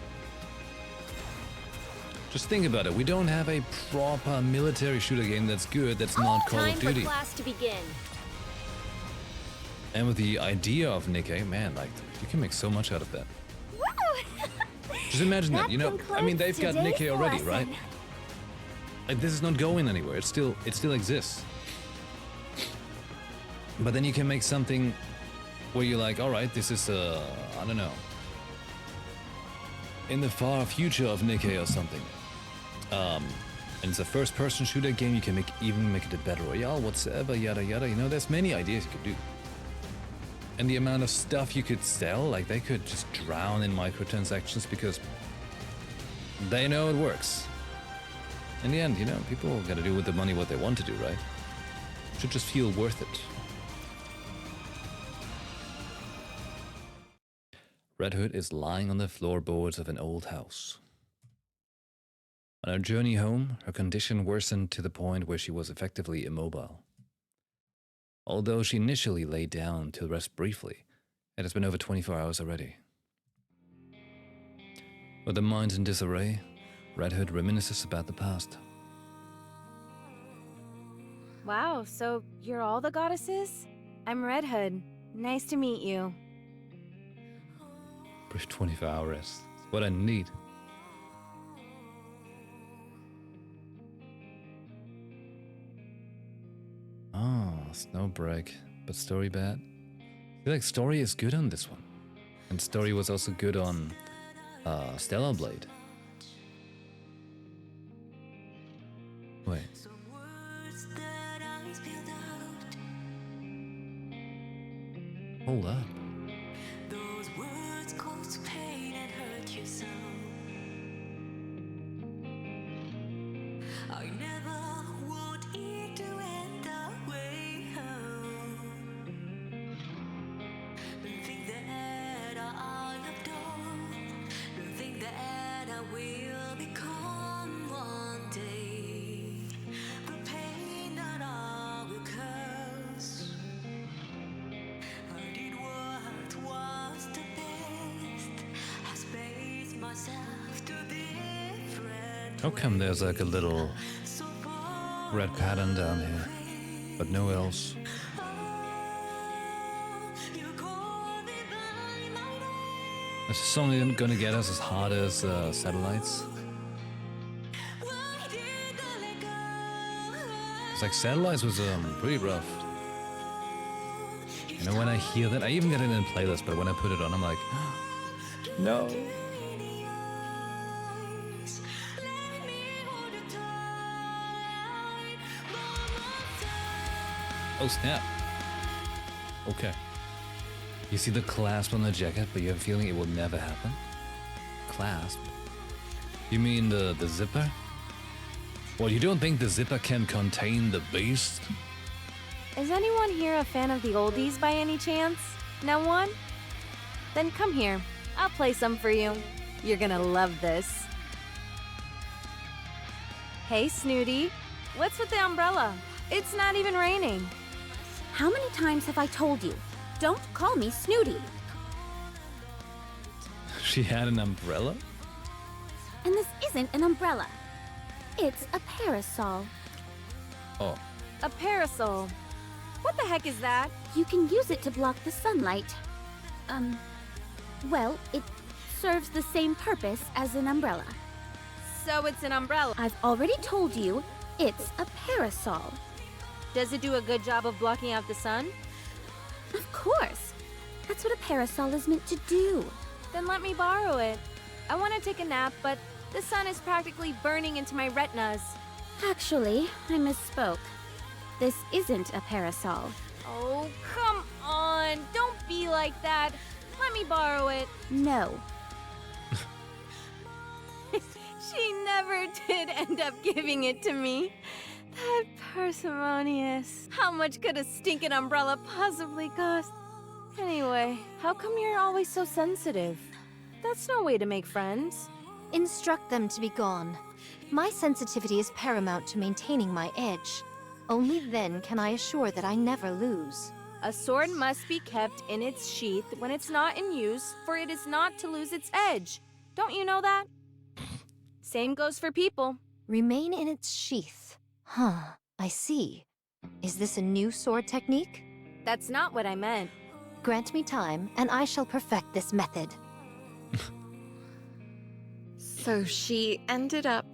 Just think about it. We don't have a proper military shooter game that's good, that's not Call Time of for Duty. class to begin. And with the idea of NIKKE, man, like, you can make so much out of that. Just imagine that, I mean, they've got NIKKE already, right? Like, this is not going anywhere. It still exists. But then you can make something where you're like, all right, this is I don't know, in the far future of NIKKE or something. And it's a first-person shooter game. You can even make it a battle royale, whatsoever, yada yada. There's many ideas you could do. And the amount of stuff you could sell, like they could just drown in microtransactions because they know it works. In the end, people gotta do with the money what they want to do, right? It should just feel worth it. Red Hood is lying on the floorboards of an old house. On her journey home, her condition worsened to the point where she was effectively immobile. Although she initially lay down to rest briefly, it has been over 24 hours already. With her mind in disarray, Red Hood reminisces about the past. Wow, so you're all the goddesses? I'm Red Hood. Nice to meet you. Brief 24-hour rest. It's what I need. Oh, Snowbreak. But story bad? I feel like story is good on this one. And story was also good on Stellar Blade. Wait. Hold up. How come there's like a little red pattern down here, but nowhere else? Is this only gonna get us as hard as satellites? It's like satellites was pretty rough. When I hear that, I even get it in playlist, but when I put it on, I'm like, no. Oh snap. Okay. You see the clasp on the jacket, but you have a feeling it will never happen? Clasp? You mean the zipper? Well, you don't think the zipper can contain the beast? Is anyone here a fan of the oldies by any chance? No one? Then come here. I'll play some for you. You're gonna love this. Hey, Snooty. What's with the umbrella? It's not even raining. How many times have I told you? Don't call me Snooty. She had an umbrella? And this isn't an umbrella. It's a parasol. Oh. A parasol. What the heck is that? You can use it to block the sunlight. Well, it serves the same purpose as an umbrella. So it's an umbrella. I've already told you, it's a parasol. Does it do a good job of blocking out the sun? Of course. That's what a parasol is meant to do. Then let me borrow it. I want to take a nap, but the sun is practically burning into my retinas. Actually, I misspoke. This isn't a parasol. Oh, come on. Don't be like that. Let me borrow it. No. She never did end up giving it to me. That parsimonious. How much could a stinking umbrella possibly cost? Anyway, how come you're always so sensitive? That's no way to make friends. Instruct them to be gone. My sensitivity is paramount to maintaining my edge. Only then can I assure that I never lose. A sword must be kept in its sheath when it's not in use, for it is not to lose its edge. Don't you know that? Same goes for people. Remain in its sheath. Huh, I see. Is this a new sword technique? That's not what I meant. Grant me time, and I shall perfect this method. So she ended up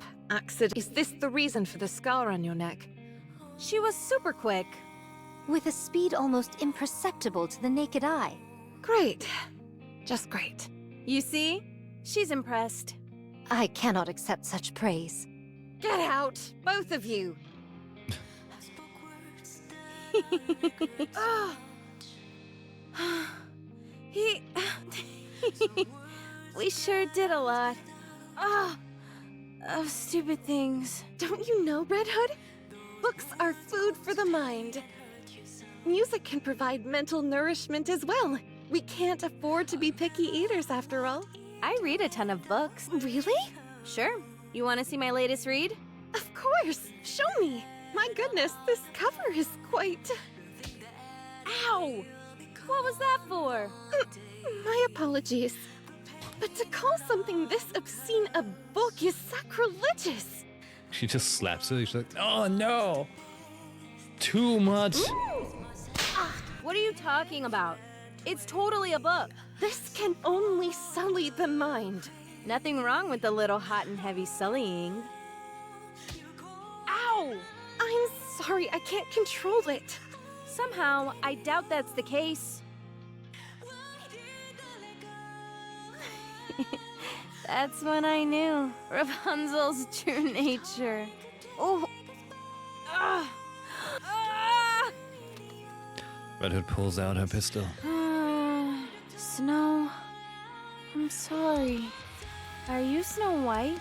Is this the reason for the scar on your neck? She was super quick. With a speed almost imperceptible to the naked eye. Great. Just great. You see? She's impressed. I cannot accept such praise. Get out, both of you! Oh. He... We sure did a lot. Of stupid things. Don't you know, Red Hood? Books are food for the mind. Music can provide mental nourishment as well. We can't afford to be picky eaters after all. I read a ton of books. Really? Sure. You want to see my latest read? Of course! Show me! My goodness, this cover is quite... Ow! What was that for? My apologies. But to call something this obscene a book is sacrilegious! She just slaps it. She's like, oh no! Too much! What are you talking about? It's totally a book. This can only sully the mind. Nothing wrong with a little hot and heavy sullying. Ow! I'm sorry, I can't control it. Somehow, I doubt that's the case. That's when I knew Rapunzel's true nature. Oh! Ah! Ah! Red Hood pulls out her pistol. Snow, I'm sorry. Are you Snow White?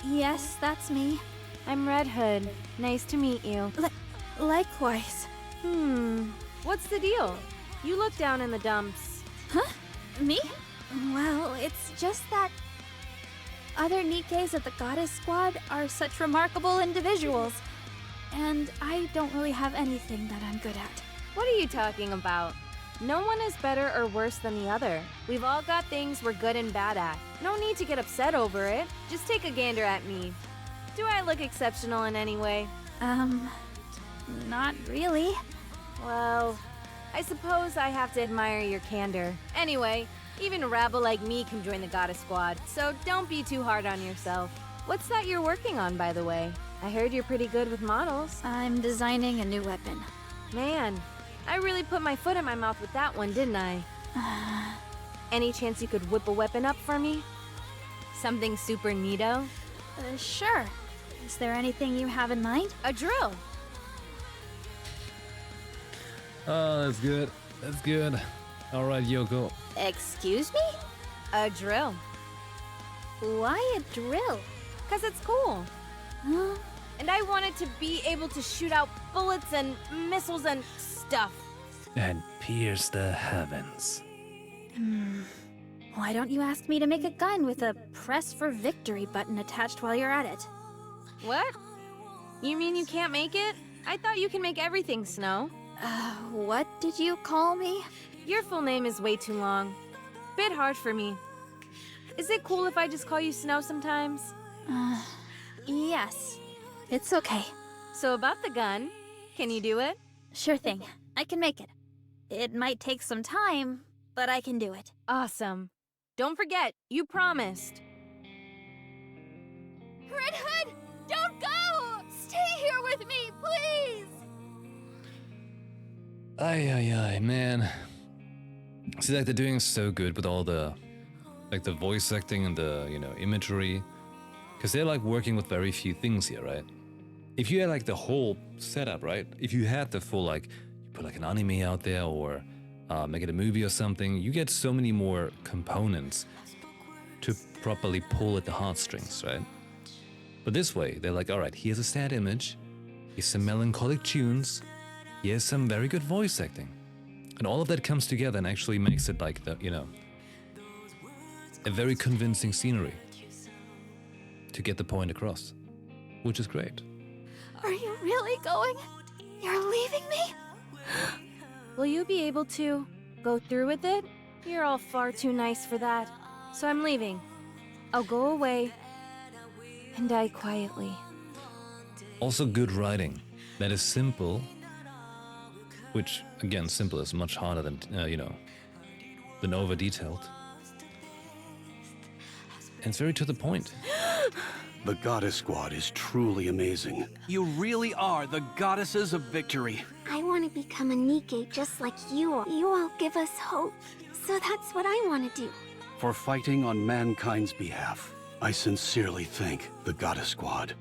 Yes, that's me. I'm Red Hood. Nice to meet you. Likewise. What's the deal? You look down in the dumps. Huh? Me? Well, it's just that other NIKKEs of the Goddess Squad are such remarkable individuals. And I don't really have anything that I'm good at. What are you talking about? No one is better or worse than the other. We've all got things we're good and bad at. No need to get upset over it. Just take a gander at me. Do I look exceptional in any way? Not really. Well, I suppose I have to admire your candor. Anyway, even a rabble like me can join the Goddess Squad, so don't be too hard on yourself. What's that you're working on, by the way? I heard you're pretty good with models. I'm designing a new weapon. Man, I really put my foot in my mouth with that one, didn't I? Any chance you could whip a weapon up for me? Something super neato? Sure. Is there anything you have in mind? A drill. Oh, that's good. That's good. All right, Yoko. Excuse me? A drill. Why a drill? 'Cause it's cool. Huh? And I wanted to be able to shoot out bullets and missiles and stuff. And pierce the heavens. Why don't you ask me to make a gun with a press for victory button attached while you're at it? What? You mean you can't make it? I thought you can make everything, Snow. What did you call me? Your full name is way too long. Bit hard for me. Is it cool if I just call you Snow sometimes? Yes. It's okay. So about the gun, can you do it? Sure thing. I can make it. It might take some time, but I can do it. Awesome. Don't forget, you promised. Red Hood! Don't go! Stay here with me, please! Ay, man. See, like, they're doing so good with all the, like, the voice acting and the, imagery. Because they're, like, working with very few things here, right? if you had like the whole setup, right? If you had the full like, you put like an anime out there or make it a movie or something, you get so many more components to properly pull at the heartstrings, right? But this way, they're like, all right, here's a sad image, here's some melancholic tunes, here's some very good voice acting. And all of that comes together and actually makes it like the, you know, a very convincing scenery to get the point across, which is great. Are you really going? You're leaving me? Will you be able to go through with it? You're all far too nice for that. So I'm leaving. I'll go away and die quietly. Also good writing that is simple, which again, simple is much harder than, you know, than over-detailed. And it's very to the point. The Goddess Squad is truly amazing. You really are the goddesses of victory. I want to become a NIKKE just like you all. You all give us hope. So that's what I want to do. For fighting on mankind's behalf, I sincerely thank the Goddess Squad.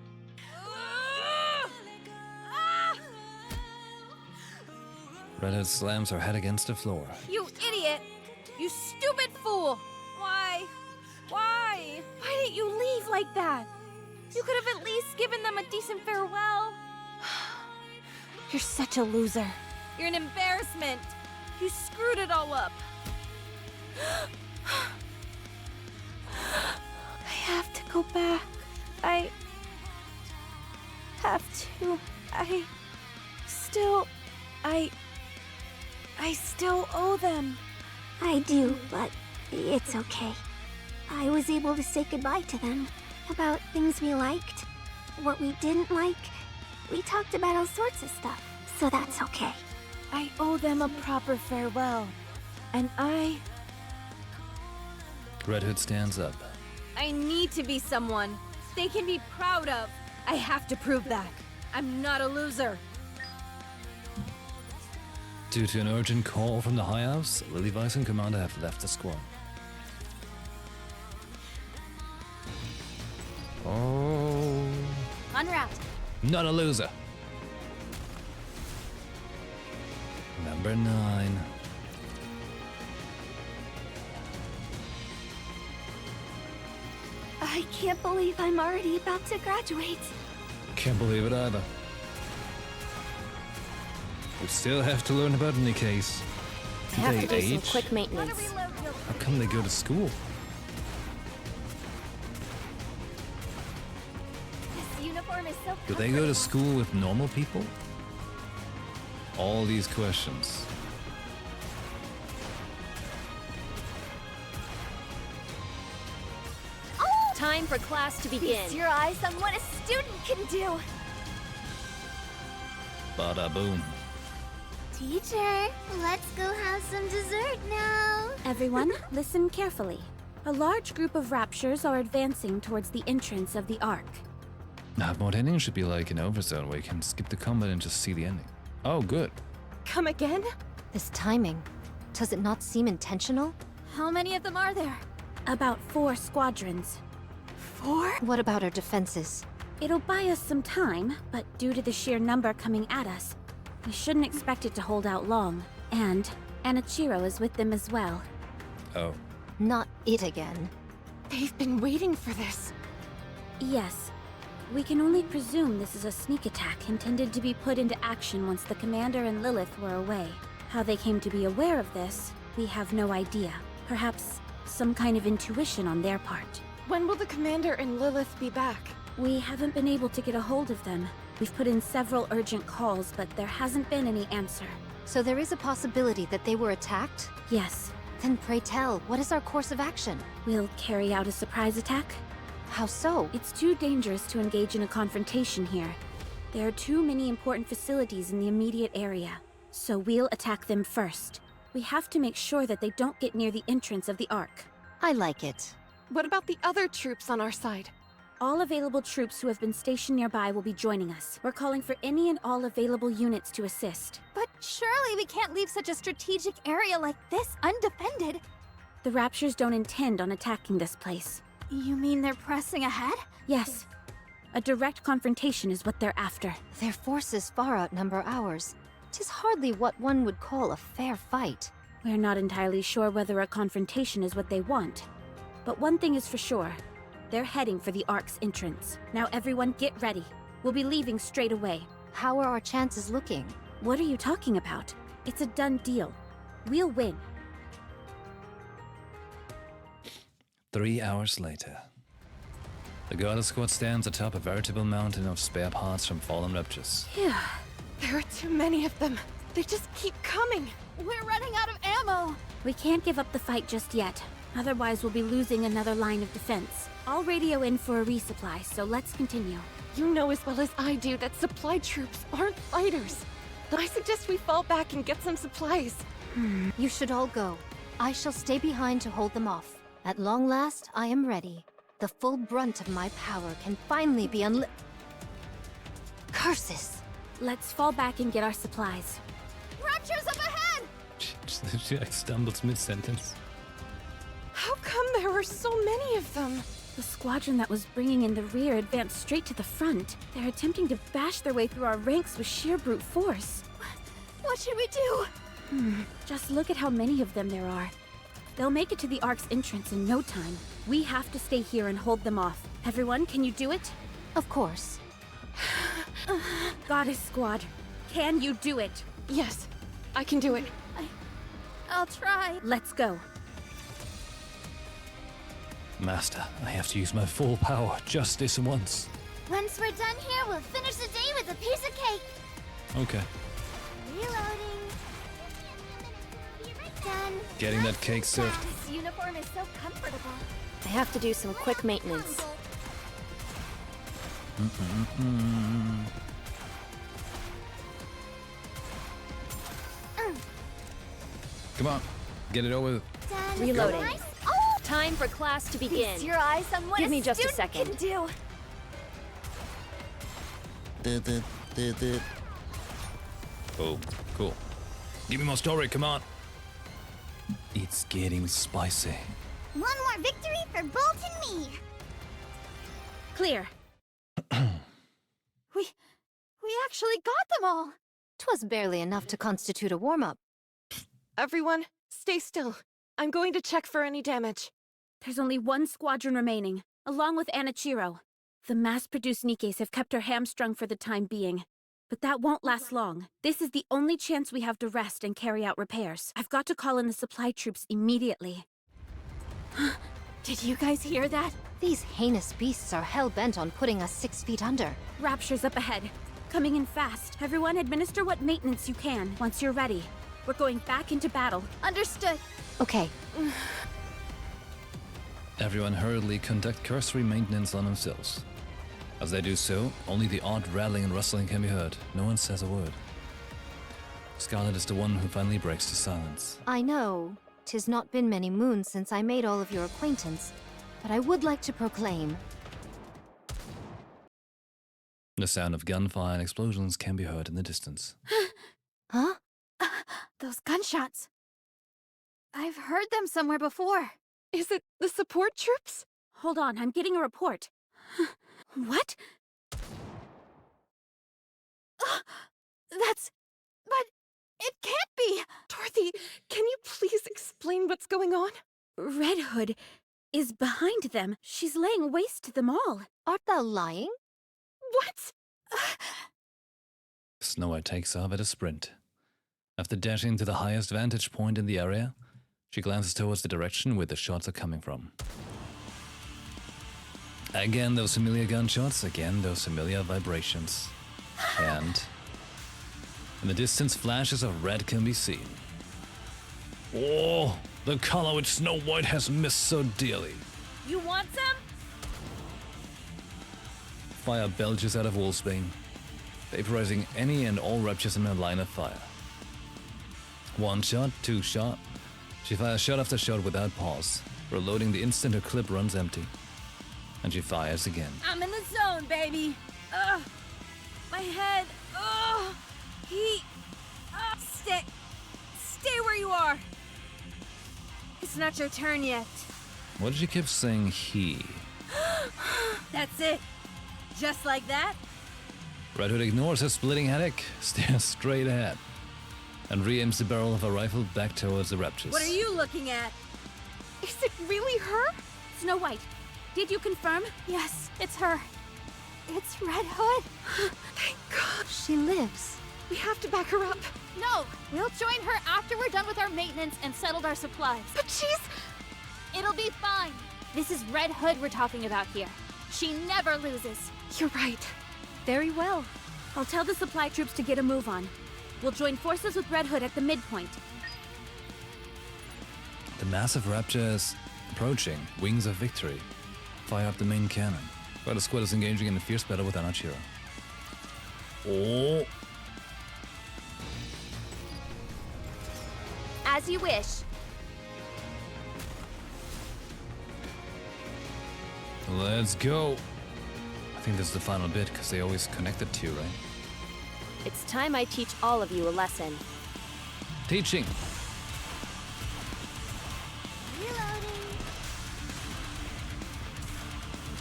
Redhead slams her head against the floor. You idiot! You stupid fool! Why? Why? Why didn't you leave like that? You could have at least given them a decent farewell. You're such a loser. You're an embarrassment. You screwed it all up. I have to go back. I have to. I still owe them. I do, but it's okay. I was able to say goodbye to them. About things we liked, what we didn't like. We talked about all sorts of stuff, so that's okay. I owe them a proper farewell. And Red Hood stands up. I need to be someone they can be proud of. I have to prove that. I'm not a loser. Due to an urgent call from the High House, Lily Weiss and Commander have left the squad. Oh. En route. Not a loser. Number 9. I can't believe I'm already about to graduate. Can't believe it either. We still have to learn about NIKKEs. Do I have they to do some age? quick maintenance. How come they go to school? This uniform is so Do they go to school with normal people? All these questions. Time for class to begin. Feast your eyes on what a student can do. Bada boom. Teacher, let's go have some dessert now. Everyone, listen carefully. A large group of raptures are advancing towards the entrance of the Ark. Now, mod ending should be like an overzone where you can skip the combat and just see the ending. Oh, good. Come again? This timing, does it not seem intentional? How many of them are there? About 4 squadrons. 4? What about our defenses? It'll buy us some time, but due to the sheer number coming at us, we shouldn't expect it to hold out long. And Anichiro is with them as well. Oh. Not it again. They've been waiting for this. Yes. We can only presume this is a sneak attack intended to be put into action once the Commander and Lilith were away. How they came to be aware of this, we have no idea. Perhaps some kind of intuition on their part. When will the Commander and Lilith be back? We haven't been able to get a hold of them. We've put in several urgent calls, but there hasn't been any answer. So there is a possibility that they were attacked? Yes. Then pray tell, what is our course of action? We'll carry out a surprise attack. How so? It's too dangerous to engage in a confrontation here. There are too many important facilities in the immediate area, so we'll attack them first. We have to make sure that they don't get near the entrance of the Ark. I like it. What about the other troops on our side? All available troops who have been stationed nearby will be joining us. We're calling for any and all available units to assist. But surely we can't leave such a strategic area like this undefended. The Raptures don't intend on attacking this place. You mean they're pressing ahead? Yes. A direct confrontation is what they're after. Their forces far outnumber ours. 'Tis hardly what one would call a fair fight. We're not entirely sure whether a confrontation is what they want. But one thing is for sure. They're heading for the Ark's entrance. Now everyone get ready. We'll be leaving straight away. How are our chances looking? What are you talking about? It's a done deal. We'll win. 3 hours later. The Garda Squad stands atop a veritable mountain of spare parts from fallen Raptors. There are too many of them. They just keep coming. We're running out of ammo! We can't give up the fight just yet. Otherwise, we'll be losing another line of defense. I'll radio in for a resupply, so let's continue. You know as well as I do that supply troops aren't fighters. I suggest we fall back and get some supplies. You should all go. I shall stay behind to hold them off. At long last, I am ready. The full brunt of my power can finally be Curses! Let's fall back and get our supplies. Raptures up ahead! She like stumbles mid-sentence. How come there were so many of them? The squadron that was bringing in the rear advanced straight to the front. They're attempting to bash their way through our ranks with sheer brute force. What should we do? Just look at how many of them there are. They'll make it to the Ark's entrance in no time. We have to stay here and hold them off. Everyone, can you do it? Of course. Goddess Squad, can you do it? Yes, I can do it. I'll try. Let's go. Master, I have to use my full power just this once. Once we're done here, we'll finish the day with a piece of cake. Okay. Reloading. Done. Getting that cake served. This uniform is so comfortable. I have to do some quick maintenance. Come on, get it over with. Done. Reloading. Nice. Oh, Time for class to begin. feast your eyes on what Give a me just a student second. can do. Oh, cool. Give me more story, come on. It's getting spicy. One more victory for Bolt and me. Clear. We actually got them all! 'Twas barely enough to constitute a warm-up. Everyone, stay still. I'm going to check for any damage. There's only one squadron remaining, along with Anichiro. The mass-produced Nikkes have kept her hamstrung for the time being. But that won't last long. This is the only chance we have to rest and carry out repairs. I've got to call in the supply troops immediately. Did you guys hear that? These heinous beasts are hell-bent on putting us 6 feet under. Rapture's up ahead. Coming in fast. Everyone administer what maintenance you can once you're ready. We're going back into battle. Understood. Okay, Everyone hurriedly conduct cursory maintenance on themselves. As they do so, only the odd rattling and rustling can be heard. No one says a word. Scarlet is the one who finally breaks the silence. I know 'tis not been many moons since I made all of your acquaintance, but I would like to proclaim. The sound of gunfire and explosions can be heard in the distance. Huh? Those gunshots. I've heard them somewhere before. Is it the support troops? Hold on, I'm getting a report. What? But it can't be! Dorothy, can you please explain what's going on? Red Hood is behind them. She's laying waste to them all. Art thou lying? What? Snow White takes off at a sprint. After dashing to the highest vantage point in the area, she glances towards the direction where the shots are coming from. Again those familiar gunshots, again those familiar vibrations. And in the distance, flashes of red can be seen. Oh, the color which Snow White has missed so dearly. You want some? Fire belches out of Wolfsbane, vaporizing any and all Raptures in her line of fire. One shot, two shot. She fires shot after shot without pause, reloading the instant her clip runs empty. And she fires again. I'm in the zone, baby. Ugh. My head. Ugh. Heat. Stay where you are. It's not your turn yet. What did she keep saying he? That's it. Just like that? Red Hood ignores her splitting headache, stares straight ahead, and re-aims the barrel of a rifle back towards the raptors. What are you looking at? Is it really her? Snow White, did you confirm? Yes, it's her. It's Red Hood. Thank God. She lives. We have to back her up. No, we'll join her after we're done with our maintenance and settled our supplies. But she's... It'll be fine. This is Red Hood we're talking about here. She never loses. You're right. Very well. I'll tell the supply troops to get a move on. We'll join forces with Red Hood at the midpoint. The massive raptor is approaching. Wings of victory. Fire up the main cannon. But squad is engaging in a fierce battle with Anachiro. Oh! As you wish. Let's go! I think this is the final bit, because they always connect the two, right? It's time I teach all of you a lesson. Teaching!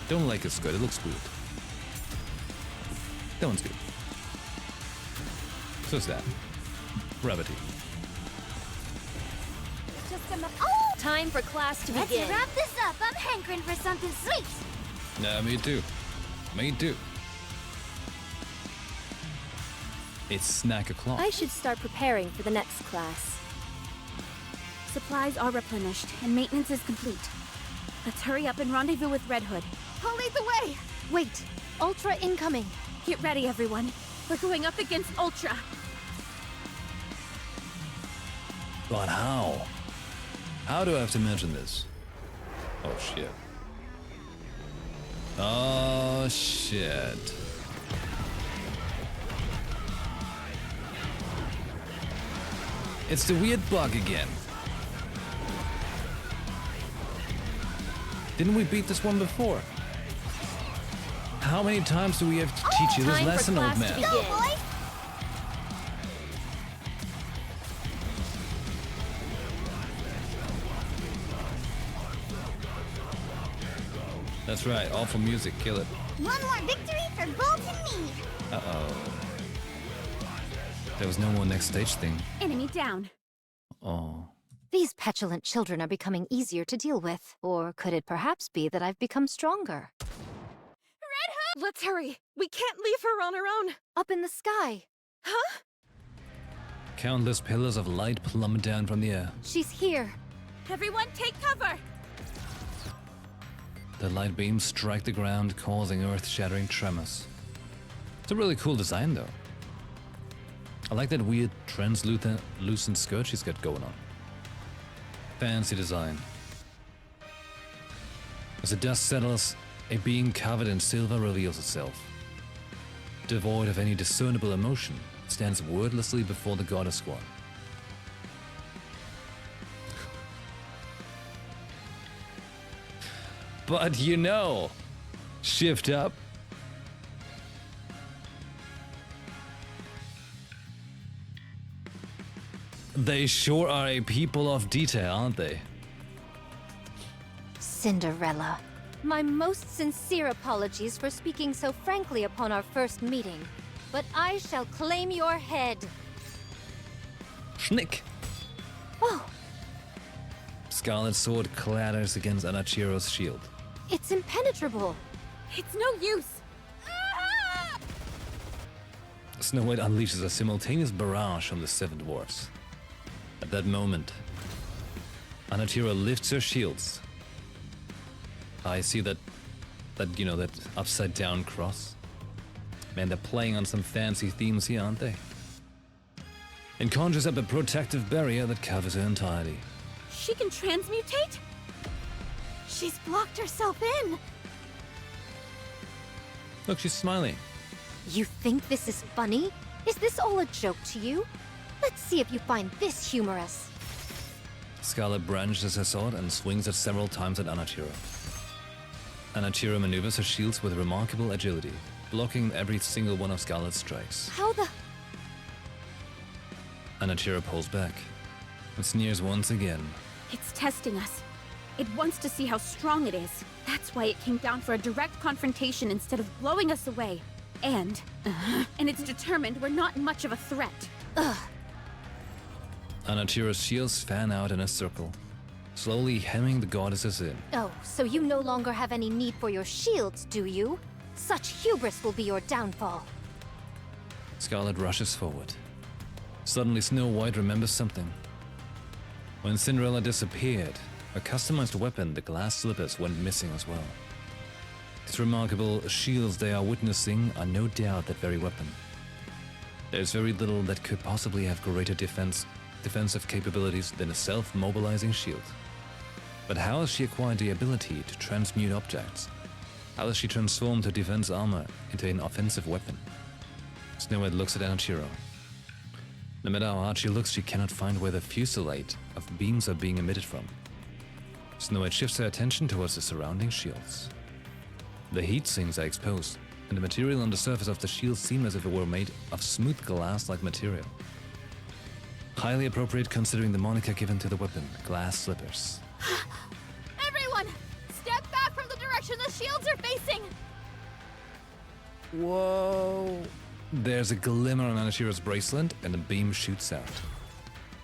Don't like it's good, it looks weird. That one's good. So is that. Gravity. Just a minute. Oh! Time for class to Let's begin. wrap this up. I'm hankering for something sweet. Yeah, me too. Me too. It's snack o'clock. I should start preparing for the next class. Supplies are replenished, and maintenance is complete. Let's hurry up and rendezvous with Red Hood. I'll lead the way. Wait, Ultra incoming. Get ready, everyone. We're going up against Ultra. But how? How do I have to mention this? Oh shit. Oh shit. It's the weird bug again. Didn't we beat this one before? How many times do we have to teach you this Time for lesson, old class to man? begin. Go, boy! That's right, awful music, kill it. One more victory for Bolt and me. Uh-oh. There was no more next stage thing. Enemy down. Oh. These petulant children are becoming easier to deal with. Or could it perhaps be that I've become stronger? Let's hurry. We can't leave her on her own. Up in the sky. Huh? Countless pillars of light plummet down from the air. She's here. Everyone take cover. The light beams strike the ground, causing earth-shattering tremors. It's a really cool design, though. I like that weird translucent skirt she's got going on. Fancy design. As the dust settles, a being covered in silver reveals itself. Devoid of any discernible emotion, it stands wordlessly before the goddess squad. But you know, shift up. They sure are a people of detail, aren't they? Cinderella. My most sincere apologies for speaking so frankly upon our first meeting, but I shall claim your head. Schnick! Oh, Scarlet Sword clatters against Anachiro's shield. it's impenetrable. It's no use. Snow White unleashes a simultaneous barrage on the seven dwarfs. At that moment, Anachiro lifts her shields. I see that upside down cross. Man, they're playing on some fancy themes here, aren't they? And conjures up a protective barrier that covers her entirely. She can transmutate? She's blocked herself in. Look, she's smiling. You think this is funny? Is this all a joke to you? Let's see if you find this humorous. Scarlet brandishes her sword and swings it several times at Anachiro. Anachiro maneuvers her shields with remarkable agility, blocking every single one of Scarlet's strikes. How the... Anachiro pulls back and sneers once again. It's testing us. It wants to see how strong it is. That's why it came down for a direct confrontation instead of blowing us away. And it's determined we're not much of a threat. Anatira's shields fan out in a circle, slowly hemming the goddesses in. Oh, so you no longer have any need for your shields, do you? Such hubris will be your downfall. Scarlet rushes forward. Suddenly Snow White remembers something. When Cinderella disappeared, her customized weapon, the glass slippers, went missing as well. These remarkable shields they are witnessing are no doubt that very weapon. There's very little that could possibly have greater defensive capabilities than a self-mobilizing shield. But how has she acquired the ability to transmute objects? How has she transformed her defense armor into an offensive weapon? Snow White looks at Anatira. No matter how hard she looks, she cannot find where the fusillade of beams are being emitted from. Snow White shifts her attention towards the surrounding shields. The heat sinks are exposed, and the material on the surface of the shields seem as if it were made of smooth glass-like material. Highly appropriate considering the moniker given to the weapon, glass slippers. Everyone! Step back from the direction the shields are facing! Whoa. There's a glimmer on Anatira's bracelet, and a beam shoots out.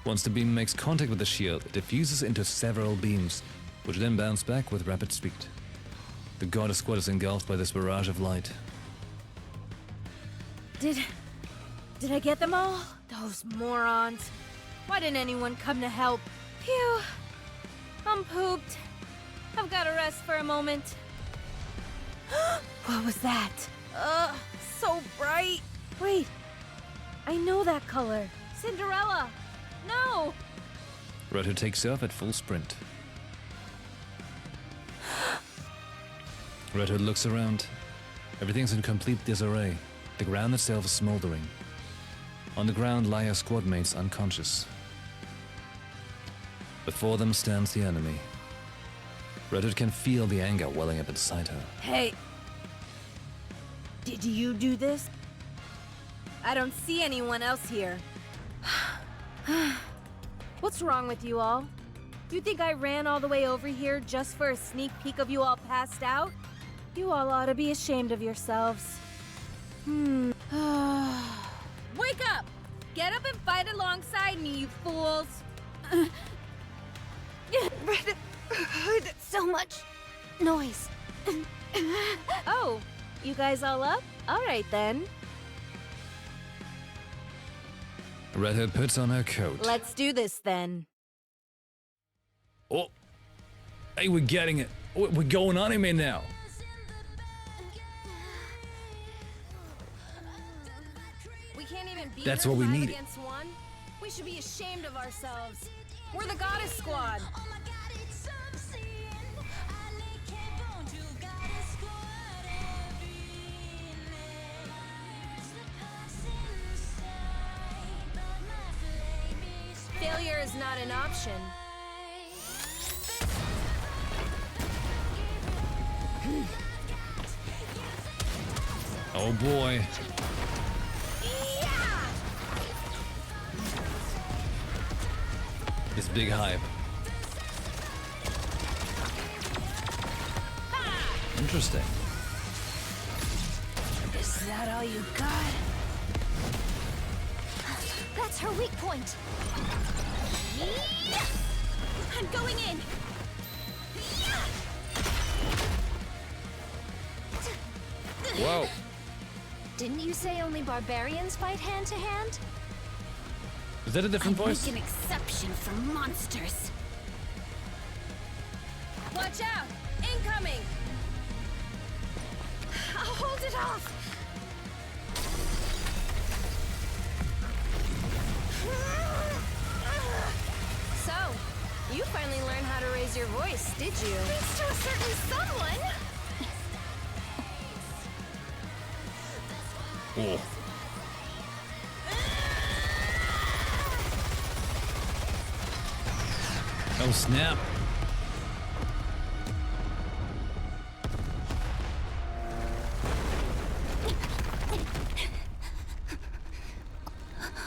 Once the beam makes contact with the shield, it diffuses into several beams, which then bounce back with rapid speed. The goddess squad is engulfed by this barrage of light. Did I get them all? Those morons. Why didn't anyone come to help? Phew. I'm pooped. I've got to rest for a moment. What was that? So bright. Wait. I know that color. Cinderella. No. Red Hood takes off at full sprint. Red Hood looks around. Everything's in complete disarray. The ground itself is smoldering. On the ground lie her squad mates unconscious. Before them stands the enemy. Red Hood can feel the anger welling up inside her. Hey. Did you do this? I don't see anyone else here. What's wrong with you all? You think I ran all the way over here just for a sneak peek of you all passed out? You all ought to be ashamed of yourselves. Wake up! Get up and fight alongside me, you fools! So much noise. Oh, you guys all up? Alright then. Red Hood puts on her coat. Let's do this then. Oh! Hey, we're getting it! We're going anime now! We can't even beat That's her what we 5 needed. against 1. We should be ashamed of ourselves. We're the goddess squad. Failure is not an option. Oh boy. This big hype. Interesting. Is that all you got? That's her weak point. I'm going in! Whoa. Didn't you say only barbarians fight hand to hand? Is that a different voice? Make an exception for monsters. Watch out! Incoming! I'll hold it off! So, you finally learned how to raise your voice, did you? Thanks to a certain someone! Oh. Oh snap.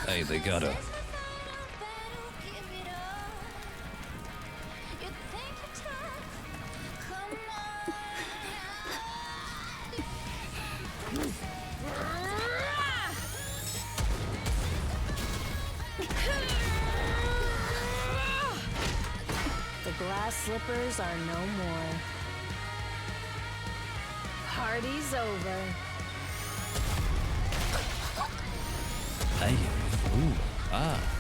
Hey, they got her. slippers are no more. Party's over. Hey. Ooh. Ah.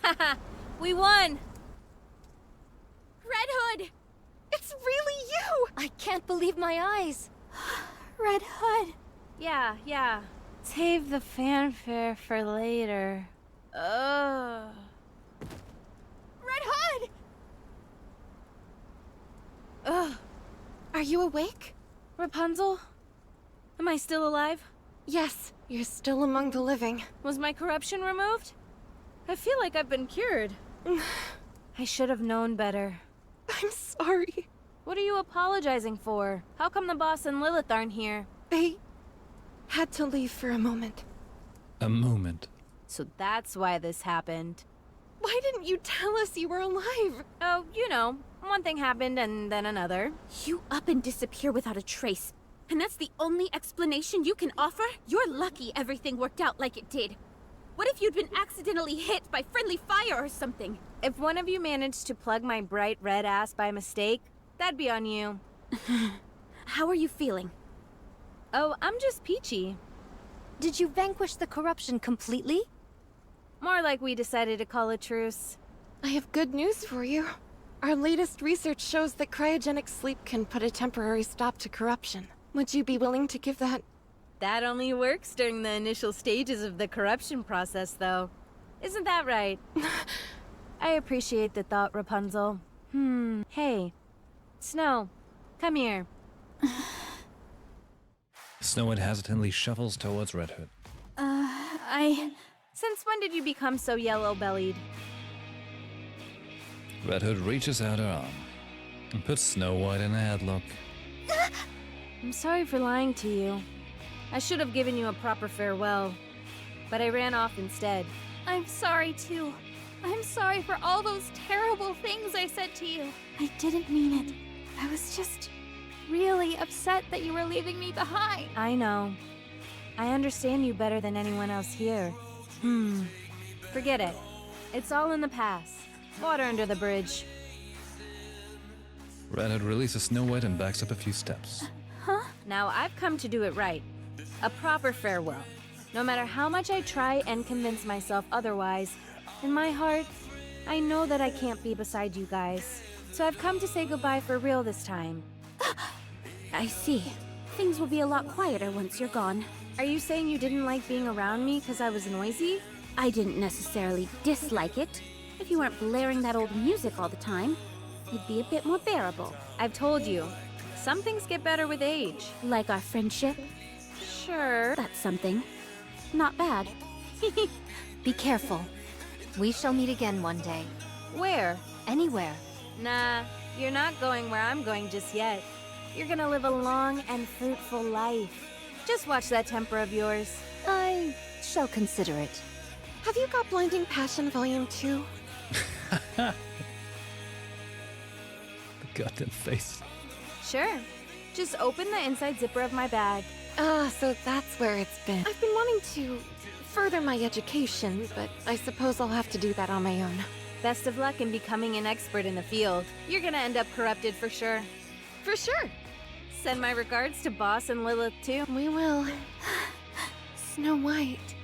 Haha, we won! Red Hood! It's really you! I can't believe my eyes. Red Hood! Yeah. Save the fanfare for later. Ugh. Red Hood! Ugh. Are you awake? Rapunzel? Am I still alive? Yes, you're still among the living. Was my corruption removed? I feel like I've been cured. I should have known better. I'm sorry. What are you apologizing for? How come the boss and Lilith aren't here? They had to leave for a moment. A moment. So that's why this happened. Why didn't you tell us you were alive? Oh, you know, one thing happened and then another. You up and disappear without a trace. And that's the only explanation you can offer? You're lucky everything worked out like it did. What if you'd been accidentally hit by friendly fire or something? If one of you managed to plug my bright red ass by mistake, that'd be on you. How are you feeling? Oh, I'm just peachy. Did you vanquish the corruption completely? More like we decided to call a truce. I have good news for you. Our latest research shows that cryogenic sleep can put a temporary stop to corruption. Would you be willing to give that? That only works during the initial stages of the corruption process, though. Isn't that right? I appreciate the thought, Rapunzel. Hey. Snow, come here. Snow White hesitantly shuffles towards Red Hood. Since when did you become so yellow-bellied? Red Hood reaches out her arm and puts Snow White in a headlock. I'm sorry for lying to you. I should have given you a proper farewell, but I ran off instead. I'm sorry too. I'm sorry for all those terrible things I said to you. I didn't mean it. I was just really upset that you were leaving me behind. I know. I understand you better than anyone else here. Forget it. It's all in the past. Water under the bridge. Red Hood releases Snow White and backs up a few steps. Now I've come to do it right. A proper farewell. No matter how much I try and convince myself otherwise, in my heart, I know that I can't be beside you guys. So I've come to say goodbye for real this time. I see. Things will be a lot quieter once you're gone. Are you saying you didn't like being around me because I was noisy? I didn't necessarily dislike it. If you weren't blaring that old music all the time, you'd be a bit more bearable. I've told you, some things get better with age. Like our friendship. Sure. That's something. Not bad. Be careful. We shall meet again one day. Where? Anywhere. Nah, you're not going where I'm going just yet. You're gonna live a long and fruitful life. Just watch that temper of yours. I shall consider it. Have you got Blinding Passion Volume 2? The goddamn face. Sure. Just open the inside zipper of my bag. So that's where it's been. I've been wanting to further my education, but I suppose I'll have to do that on my own. Best of luck in becoming an expert in the field. You're gonna end up corrupted for sure. For sure. Send my regards to Boss and Lilith too. We will. Snow White.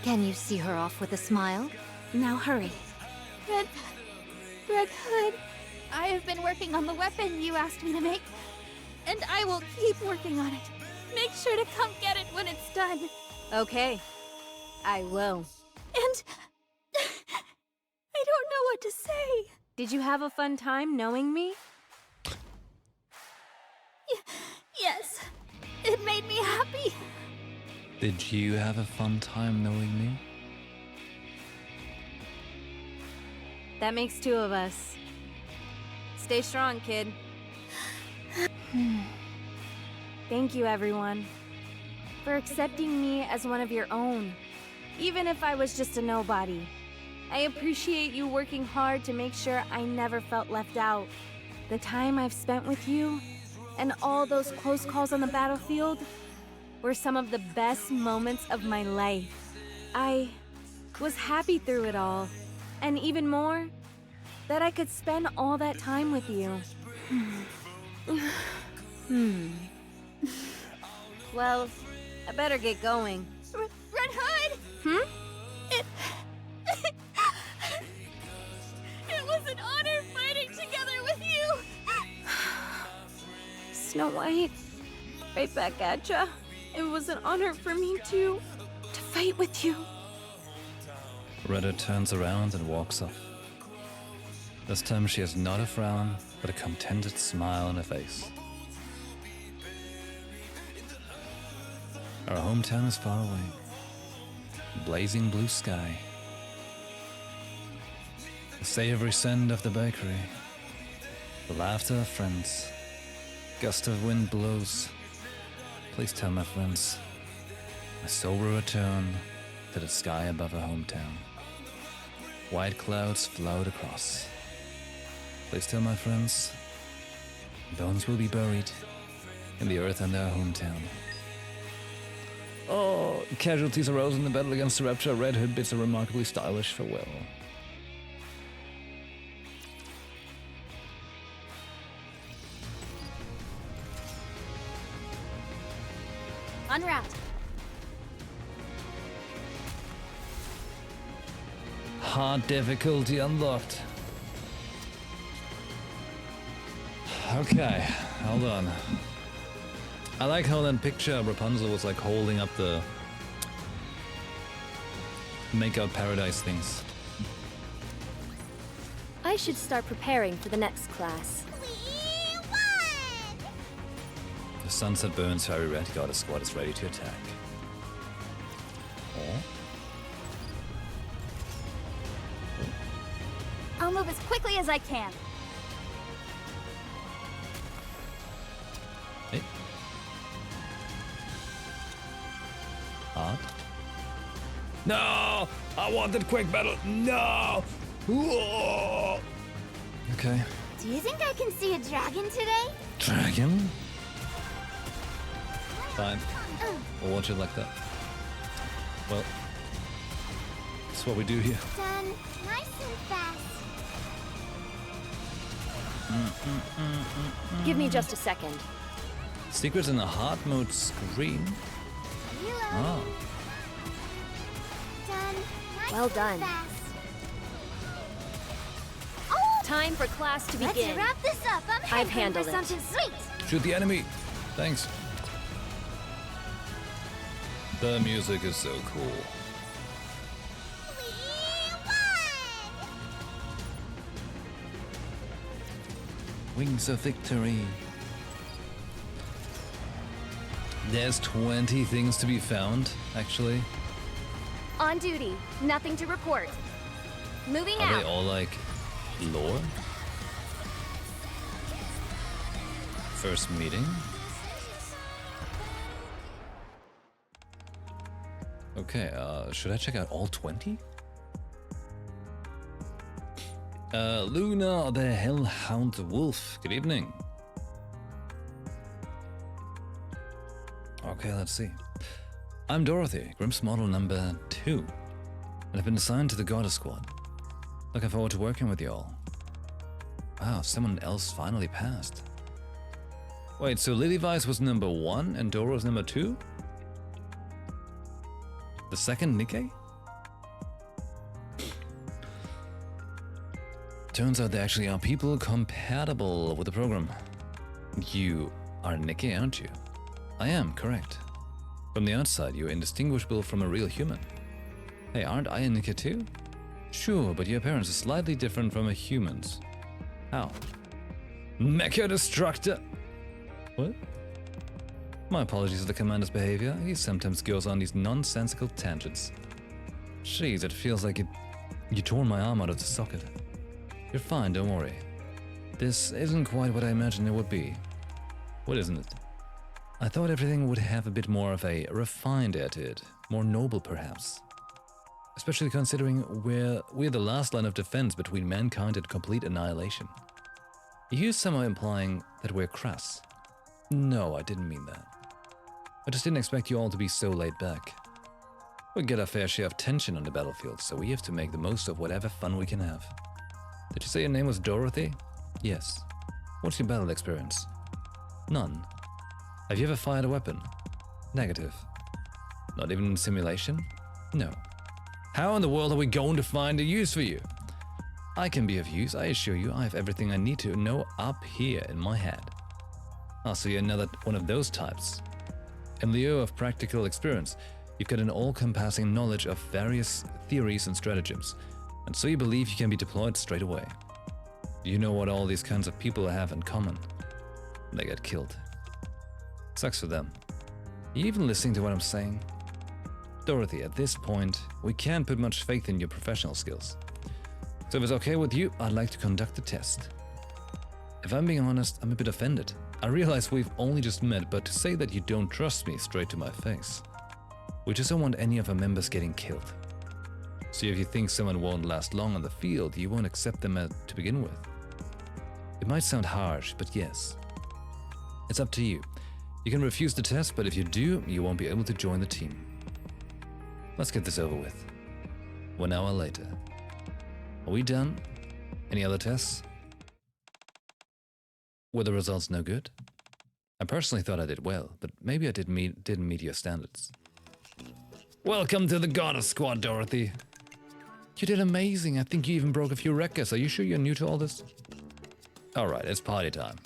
Can you see her off with a smile? Now hurry. Red Hood, I have been working on the weapon you asked me to make, and I will keep working on it. Make sure to come get it when it's done. Okay. I will. And I don't know what to say. Did you have a fun time knowing me? Yes, it made me happy. Did you have a fun time knowing me? That makes two of us. Stay strong, kid. Thank you, everyone. for accepting me as one of your own, even if I was just a nobody. I appreciate you working hard to make sure I never felt left out. The time I've spent with you, and all those close calls on the battlefield, were some of the best moments of my life. I was happy through it all, and even more, that I could spend all that time with you. Well, I better get going. Red Hood! It was an honor fighting together with you! Snow White, right back at ya. It was an honor for me to fight with you. Red Hood turns around and walks off. This time she has not a frown, but a contented smile on her face. Our hometown is far away. Blazing blue sky. The savory scent of the bakery. The laughter of friends. Gust of wind blows. Please tell my friends. A sober return to the sky above our hometown. White clouds float across. Please tell my friends. Bones will be buried in the earth and our hometown. Oh, casualties arose in the battle against the Rapture. Red Hood bids a remarkably stylish farewell. Unwrapped. Hard difficulty unlocked. Okay, hold on. I like how that picture of Rapunzel was like holding up the make-out paradise things. I should start preparing for the next class. The sunset burns very red. Goddess Squad is ready to attack. Oh. I'll move as quickly as I can. Hey. Hard. No! I wanted quick battle. No! Whoa! Okay. Do you think I can see a dragon today? Dragon? Fine. We'll watch it like that. Well, that's what we do here. Done. Nice and fast. Give me just a second. Secrets in the hard mode screen. Oh. Done. Nice Well and done. Fast. Time for class to Let's begin. wrap this up. I'm I've hankering handled for it. something sweet. Shoot the enemy. Thanks. The music is so cool. Wings of victory. There's 20 things to be found, actually. On duty. Nothing to report. Moving Are out. they all like lore? First meeting? Okay, should I check out all 20? Luna the Hellhound Wolf. Good evening. Okay, let's see. I'm Dorothy, Grimm's model number 2, and I've been assigned to the Goddess Squad. Looking forward to working with you all. Wow, someone else finally passed. Wait, so Levi's was number 1 and Dora was number 2? The second NIKKE? Turns out there actually are people compatible with the program. You are NIKKE, aren't you? I am, correct. From the outside, you're indistinguishable from a real human. Hey, aren't I a NIKKE too? Sure, but your appearance is slightly different from a human's. How? Mecha Destructor! What? My apologies for the commander's behavior. He sometimes goes on these nonsensical tangents. Jeez, it feels like you tore my arm out of the socket. You're fine, don't worry. This isn't quite what I imagined it would be. What isn't it? I thought everything would have a bit more of a refined air to it, more noble perhaps. Especially considering we're the last line of defense between mankind and complete annihilation. You somehow implying that we're crass. No, I didn't mean that. I just didn't expect you all to be so laid back. We get our fair share of tension on the battlefield, so we have to make the most of whatever fun we can have. Did you say your name was Dorothy? Yes. What's your battle experience? None. Have you ever fired a weapon? Negative. Not even in simulation? No. How in the world are we going to find a use for you? I can be of use, I assure you. I have everything I need to know up here in my head. So you're another one of those types. In lieu of practical experience, you've got an all-compassing knowledge of various theories and stratagems, and so you believe you can be deployed straight away. You know what all these kinds of people have in common. They get killed. Sucks for them. You even listening to what I'm saying? Dorothy, at this point, we can't put much faith in your professional skills. So if it's okay with you, I'd like to conduct the test. If I'm being honest, I'm a bit offended. I realize we've only just met, but to say that you don't trust me straight to my face. We just don't want any of our members getting killed. So if you think someone won't last long on the field, you won't accept them to begin with. It might sound harsh, but yes. It's up to you. You can refuse the test, but if you do, you won't be able to join the team. Let's get this over with. 1 hour later. Are we done? Any other tests? Were the results no good? I personally thought I did well, but maybe I didn't meet your standards. Welcome to the Goddess Squad, Dorothy. You did amazing. I think you even broke a few records. Are you sure you're new to all this? Alright, it's party time.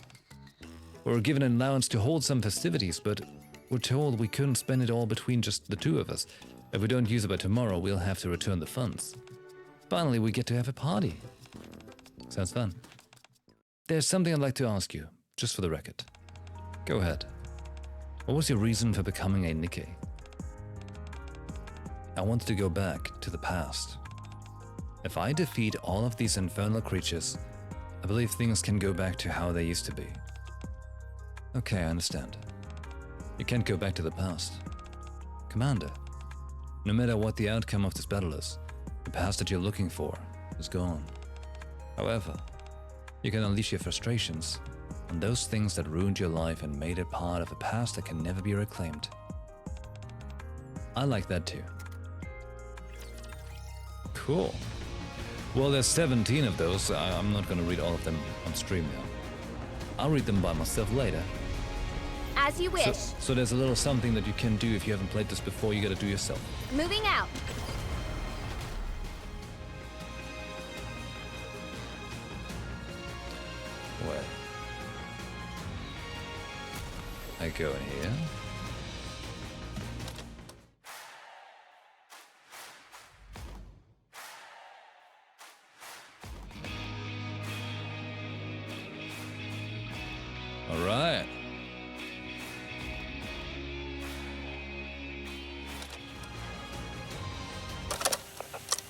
We were given an allowance to hold some festivities, but we're told we couldn't spend it all between just the two of us. If we don't use it by tomorrow, we'll have to return the funds. Finally, we get to have a party. Sounds fun. There's something I'd like to ask you, just for the record. Go ahead. What was your reason for becoming a NIKKE? I wanted to go back to the past. If I defeat all of these infernal creatures, I believe things can go back to how they used to be. Okay, I understand. You can't go back to the past. Commander, no matter what the outcome of this battle is, the past that you're looking for is gone. However, you can unleash your frustrations on those things that ruined your life and made it part of a past that can never be reclaimed. I like that too. Cool. Well, there's 17 of those, so I'm not going to read all of them on stream now. I'll read them by myself later. As you wish. So there's a little something that you can do if you haven't played this before, you gotta do yourself. Moving out. Well, I go in here. All right.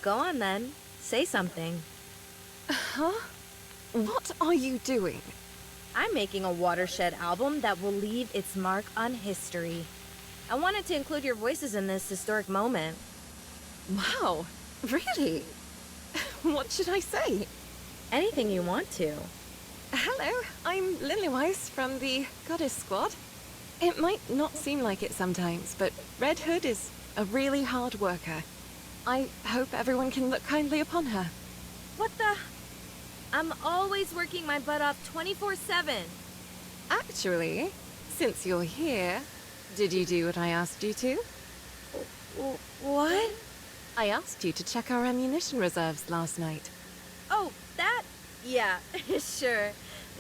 Go on then. Say something. Huh? What are you doing? I'm making a watershed album that will leave its mark on history. I wanted to include your voices in this historic moment. Wow, really? What should I say? Anything you want to. Hello, I'm Lilywise from the Goddess Squad. It might not seem like it sometimes, but Red Hood is a really hard worker. I hope everyone can look kindly upon her. What the? I'm always working my butt off 24/7. Actually, since you're here, did you do what I asked you to? What? I asked you to check our ammunition reserves last night. Oh, that? Yeah, sure.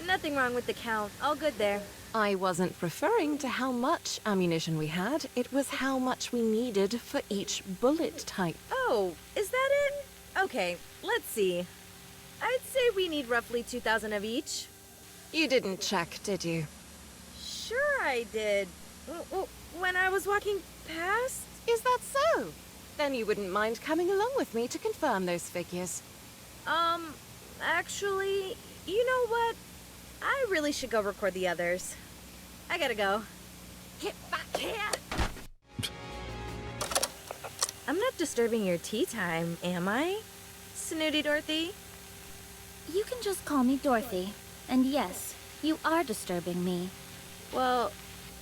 Nothing wrong with the count. All good there. I wasn't referring to how much ammunition we had, it was how much we needed for each bullet type. Oh, is that it? Okay, let's see. I'd say we need roughly 2,000 of each. You didn't check, did you? Sure I did. When I was walking past? Is that so? Then you wouldn't mind coming along with me to confirm those figures. Actually, you know what? I really should go record the others. I gotta go. Get back here! I'm not disturbing your tea time, am I? Snooty Dorothy? You can just call me Dorothy. And yes, you are disturbing me. Well,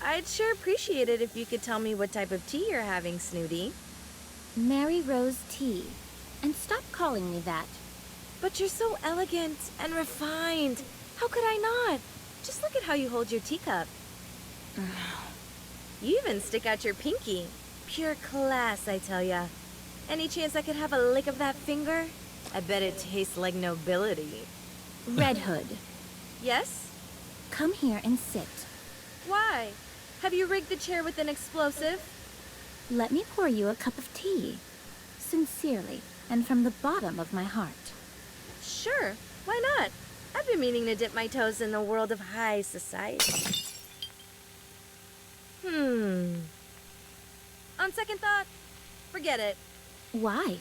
I'd sure appreciate it if you could tell me what type of tea you're having, Snooty. Mary Rose Tea. And stop calling me that. But you're so elegant and refined. How could I not? Just look at how you hold your teacup. You even stick out your pinky. Pure class, I tell ya. Any chance I could have a lick of that finger? I bet it tastes like nobility. Red Hood, Yes? come here and sit. Why? Have you rigged the chair with an explosive? Let me pour you a cup of tea. Sincerely, and from the bottom of my heart. Sure, why not? I've been meaning to dip my toes in the world of high society. On second thought, forget it. Why?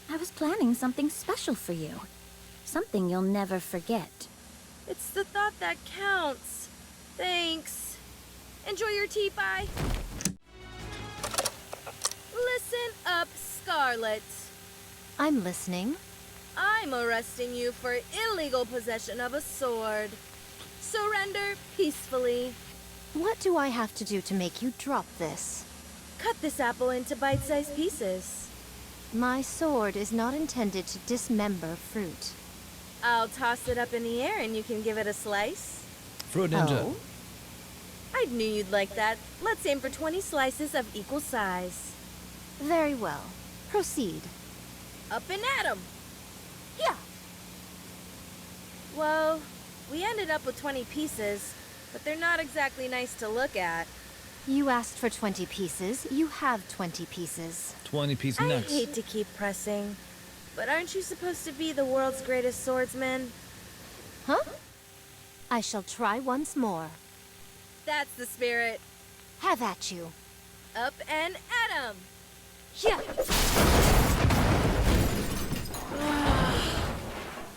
I was planning something special for you. Something you'll never forget. It's the thought that counts. Thanks. Enjoy your tea, bye. Listen up, Scarlet. I'm listening. I'm arresting you for illegal possession of a sword. Surrender peacefully. What do I have to do to make you drop this? Cut this apple into bite-sized pieces. My sword is not intended to dismember fruit. I'll toss it up in the air and you can give it a slice. Fruit Ninja. Oh? I knew you'd like that. Let's aim for 20 slices of equal size. Very well. Proceed. Up and at 'em! Yeah. Well, we ended up with 20 pieces, but they're not exactly nice to look at. You asked for 20 pieces. You have 20 pieces. 20-piece I nuts. hate to keep pressing, but aren't you supposed to be the world's greatest swordsman? Huh? I shall try once more. That's the spirit. Have at you. Up and at 'em! Yeah.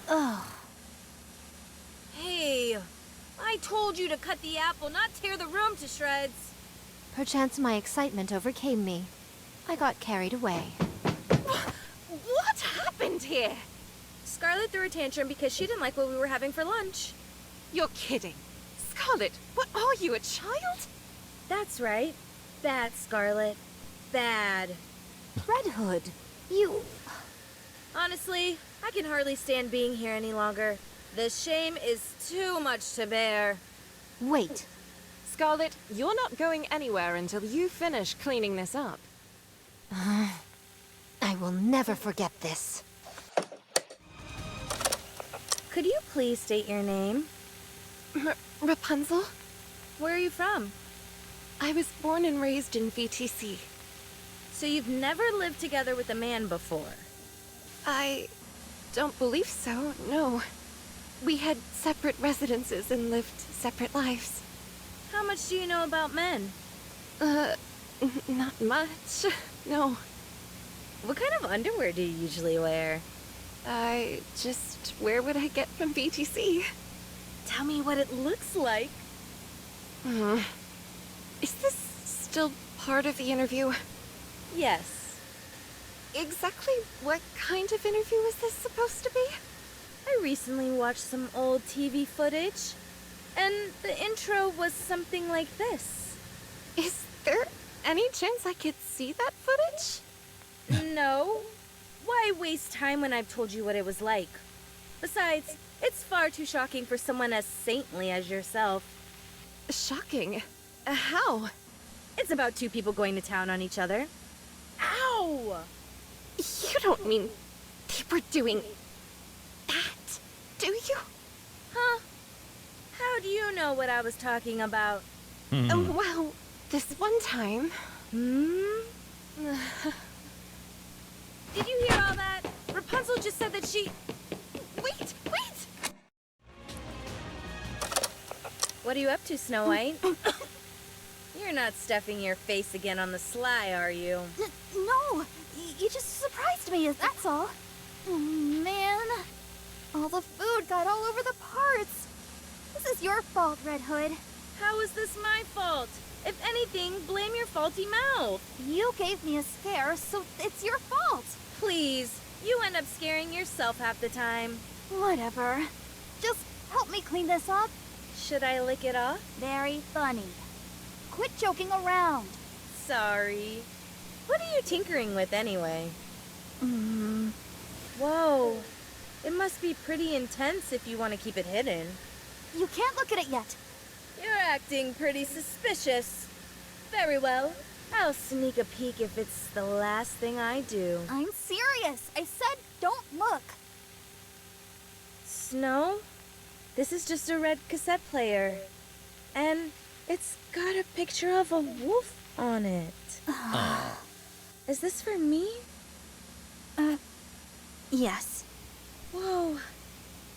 Ugh. Hey, I told you to cut the apple, not tear the room to shreds. Perchance my excitement overcame me. I got carried away. What happened here? Scarlet threw a tantrum because she didn't like what we were having for lunch. You're kidding. Scarlet, what are you, a child? That's right. Bad, Scarlet. Bad. Red Hood, you... Honestly, I can hardly stand being here any longer. The shame is too much to bear. Wait. Scarlet, you're not going anywhere until you finish cleaning this up. I will never forget this. Could you please state your name? Rapunzel? Where are you from? I was born and raised in VTC. So you've never lived together with a man before? I don't believe so, no. We had separate residences and lived separate lives. How much do you know about men? Not much, no. What kind of underwear do you usually wear? I just... where would I get from VTC? Tell me what it looks like. Is this still part of the interview? Yes. Exactly what kind of interview is this supposed to be? I recently watched some old TV footage, and the intro was something like this. Is there any chance I could see that footage? No. Why waste time when I've told you what it was like? Besides, it's far too shocking for someone as saintly as yourself. Shocking. How? It's about two people going to town on each other. Ow! You don't mean they were doing that, do you? Huh? How do you know what I was talking about? Well, this one time... Did you hear all that? Rapunzel just said that she... Wait! What are you up to, Snow White? You're not stuffing your face again on the sly, are you? No! You just surprised me, that's all. Oh, man. All the food got all over the parts. This is your fault, Red Hood. How is this my fault? If anything, blame your faulty mouth. You gave me a scare, so it's your fault. Please, you end up scaring yourself half the time. Whatever. Just help me clean this up. Should I lick it off? Very funny. Quit joking around. Sorry. What are you tinkering with anyway? Hmm. Whoa. It must be pretty intense if you want to keep it hidden. You can't look at it yet. You're acting pretty suspicious. Very well. I'll sneak a peek if it's the last thing I do. I'm serious. I said don't look. Snow? This is just a red cassette player. And it's got a picture of a wolf on it. Is this for me? Yes. Whoa.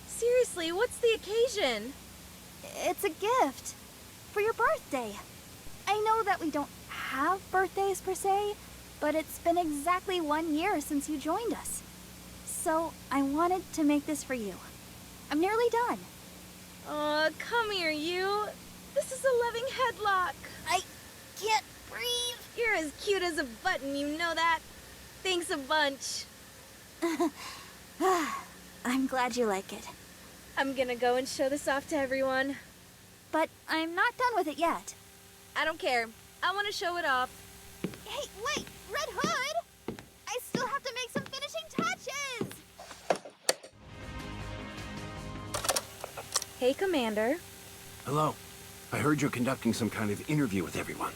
Seriously, what's the occasion? It's a gift. For your birthday. I know that we don't have birthdays per se, but it's been exactly 1 year since you joined us. So I wanted to make this for you. I'm nearly done. Aw, come here, you. This is a loving headlock. I can't breathe. You're as cute as a button, you know that? Thanks a bunch. I'm glad you like it. I'm gonna go and show this off to everyone. But I'm not done with it yet. I don't care. I want to show it off. Hey, wait! Red Hood! I still have to make some finishing touches! Hey, Commander. Hello. I heard you're conducting some kind of interview with everyone.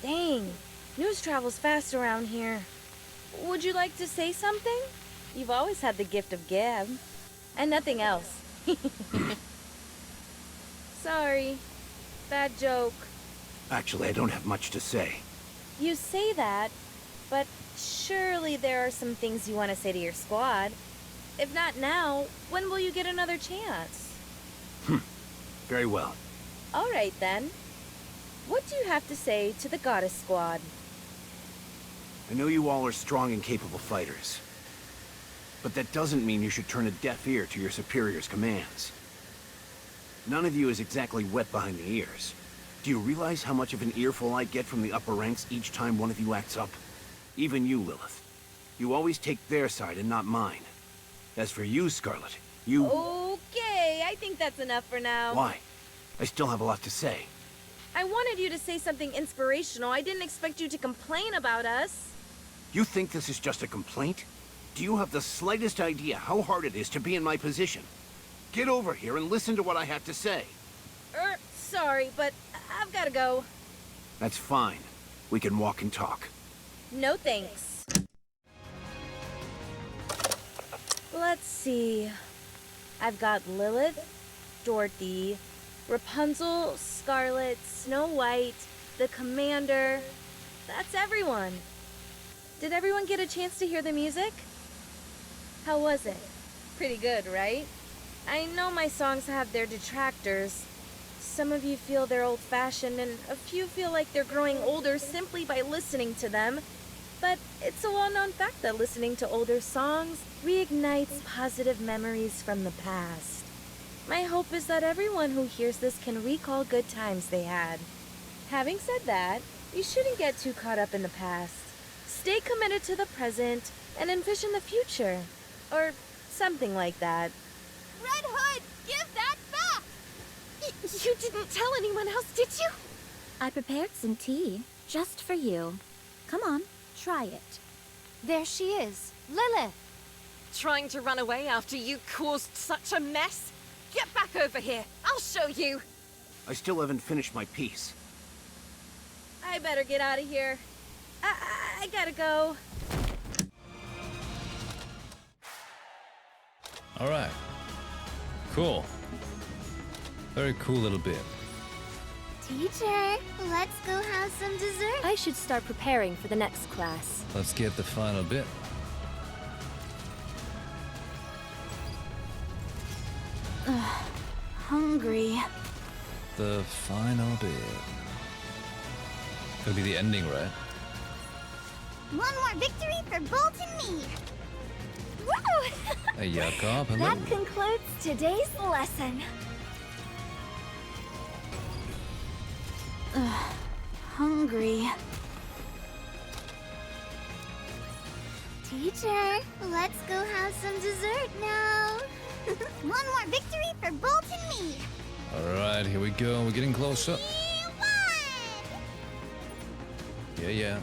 Dang. News travels fast around here. Would you like to say something? You've always had the gift of gab. And nothing else. Sorry. Bad joke. Actually, I don't have much to say. You say that, but surely there are some things you want to say to your squad. If not now, when will you get another chance? Very well. All right, then. What do you have to say to the Goddess Squad? I know you all are strong and capable fighters. But that doesn't mean you should turn a deaf ear to your superior's commands. None of you is exactly wet behind the ears. Do you realize how much of an earful I get from the upper ranks each time one of you acts up? Even you, Lilith. You always take their side and not mine. As for you, Scarlet, you... Okay, I think that's enough for now. Why? I still have a lot to say. I wanted you to say something inspirational. I didn't expect you to complain about us. You think this is just a complaint? Do you have the slightest idea how hard it is to be in my position? Get over here and listen to what I have to say. Sorry, but I've gotta go. That's fine. We can walk and talk. No thanks. Let's see. I've got Lilith, Dorothy, Rapunzel, Scarlet, Snow White, the Commander. That's everyone. Did everyone get a chance to hear the music? How was it? Pretty good, right? I know my songs have their detractors. Some of you feel they're old-fashioned, and a few feel like they're growing older simply by listening to them. But it's a well-known fact that listening to older songs reignites positive memories from the past. My hope is that everyone who hears this can recall good times they had. Having said that, you shouldn't get too caught up in the past. Stay committed to the present and envision the future. Or something like that. Red Hood, give that back! You didn't tell anyone else, did you? I prepared some tea, just for you. Come on, try it. There she is, Lilith. Trying to run away after you caused such a mess? Get back over here. I'll show you. I still haven't finished my piece. I better get out of here. I gotta go. All right. Cool. Very cool little bit. Teacher, let's go have some dessert. I should start preparing for the next class. Let's get the final bit. Hungry. The final bit. Gonna be the ending, right? One more victory for Bolt and me. Woo! Hey, Jakob, hello. That concludes today's lesson. hungry. Teacher, let's go have some dessert now. One more victory for Bolt and me. Alright, here we go. We're getting closer. We won! Yeah.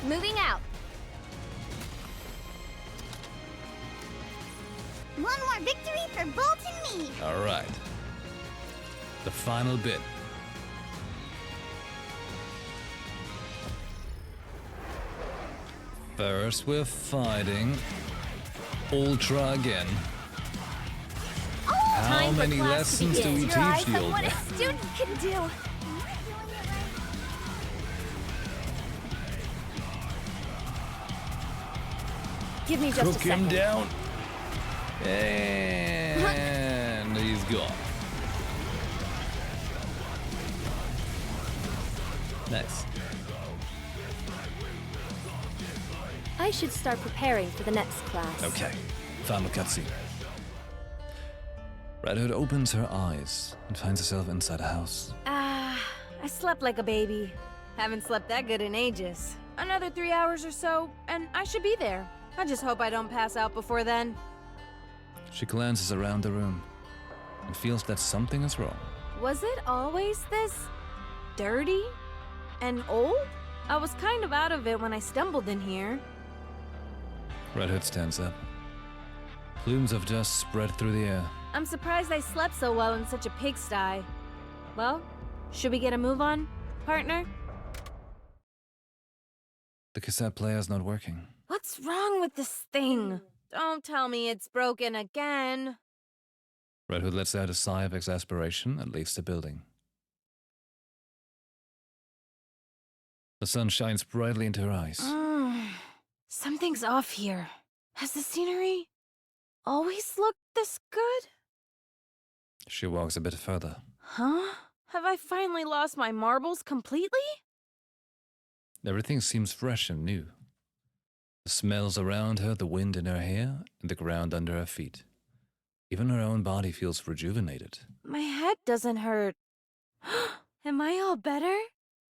Moving out. One more victory for Bolt and me. Alright. The final bit. First, we're fighting Ultra again. How many lessons do we teach the old What man? a student can do. Give me just Cook a second. him down. And he's gone. Nice. I should start preparing for the next class. Okay. Final cutscene. Red Hood opens her eyes and finds herself inside a house. I slept like a baby. Haven't slept that good in ages. Another 3 hours or so, and I should be there. I just hope I don't pass out before then. She glances around the room and feels that something is wrong. Was it always this dirty and old? I was kind of out of it when I stumbled in here. Red Hood stands up. Plumes of dust spread through the air. I'm surprised I slept so well in such a pigsty. Well, should we get a move on, partner? The cassette player's not working. What's wrong with this thing? Don't tell me it's broken again. Red Hood lets out a sigh of exasperation and leaves the building. The sun shines brightly into her eyes. Something's off here. Has the scenery always looked this good? She walks a bit further. Huh? Have I finally lost my marbles completely? Everything seems fresh and new. The smells around her, the wind in her hair, and the ground under her feet. Even her own body feels rejuvenated. My head doesn't hurt. Am I all better?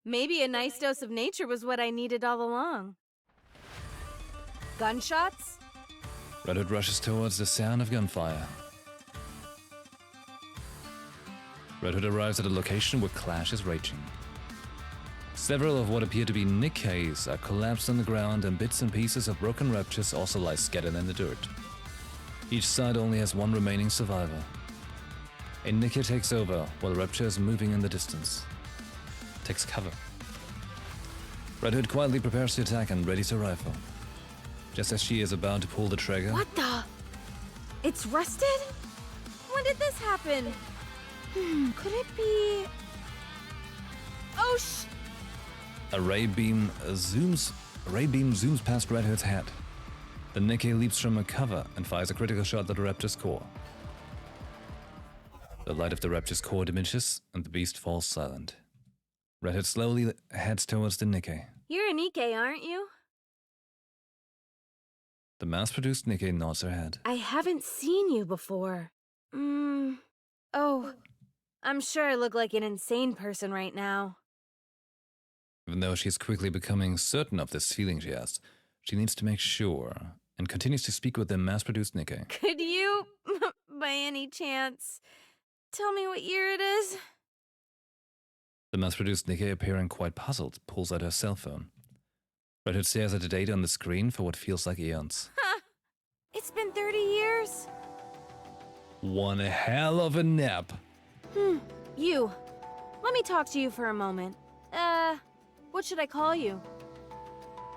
Maybe a nice dose of nature was what I needed all along. Gunshots? Red Hood rushes towards the sound of gunfire. Red Hood arrives at a location where clash is raging. Several of what appear to be NIKKEs are collapsed on the ground, and bits and pieces of broken raptures also lie scattered in the dirt. Each side only has one remaining survivor. A NIKKE takes over while Rapture is moving in the distance. Takes cover. Red Hood quietly prepares to attack and readies her rifle. Just as she is about to pull the trigger, What the? It's rusted? When did this happen? Could it be... Oh, a ray beam zooms past Red Hood's head. The NIKKE leaps from her cover and fires a critical shot at the Raptor's core. The light of the Raptor's core diminishes and the beast falls silent. Red Hood slowly heads towards the NIKKE. You're a NIKKE, aren't you? The mass-produced NIKKE nods her head. I haven't seen you before. Oh, I'm sure I look like an insane person right now. Even though she's quickly becoming certain of this feeling she has, she needs to make sure and continues to speak with the mass-produced NIKKE. Could you, by any chance, tell me what year it is? The mass-produced NIKKE, appearing quite puzzled, pulls out her cell phone. Red Hood stares at the date on the screen for what feels like eons. It's been 30 years. One hell of a nap. You. Let me talk to you for a moment. What should I call you?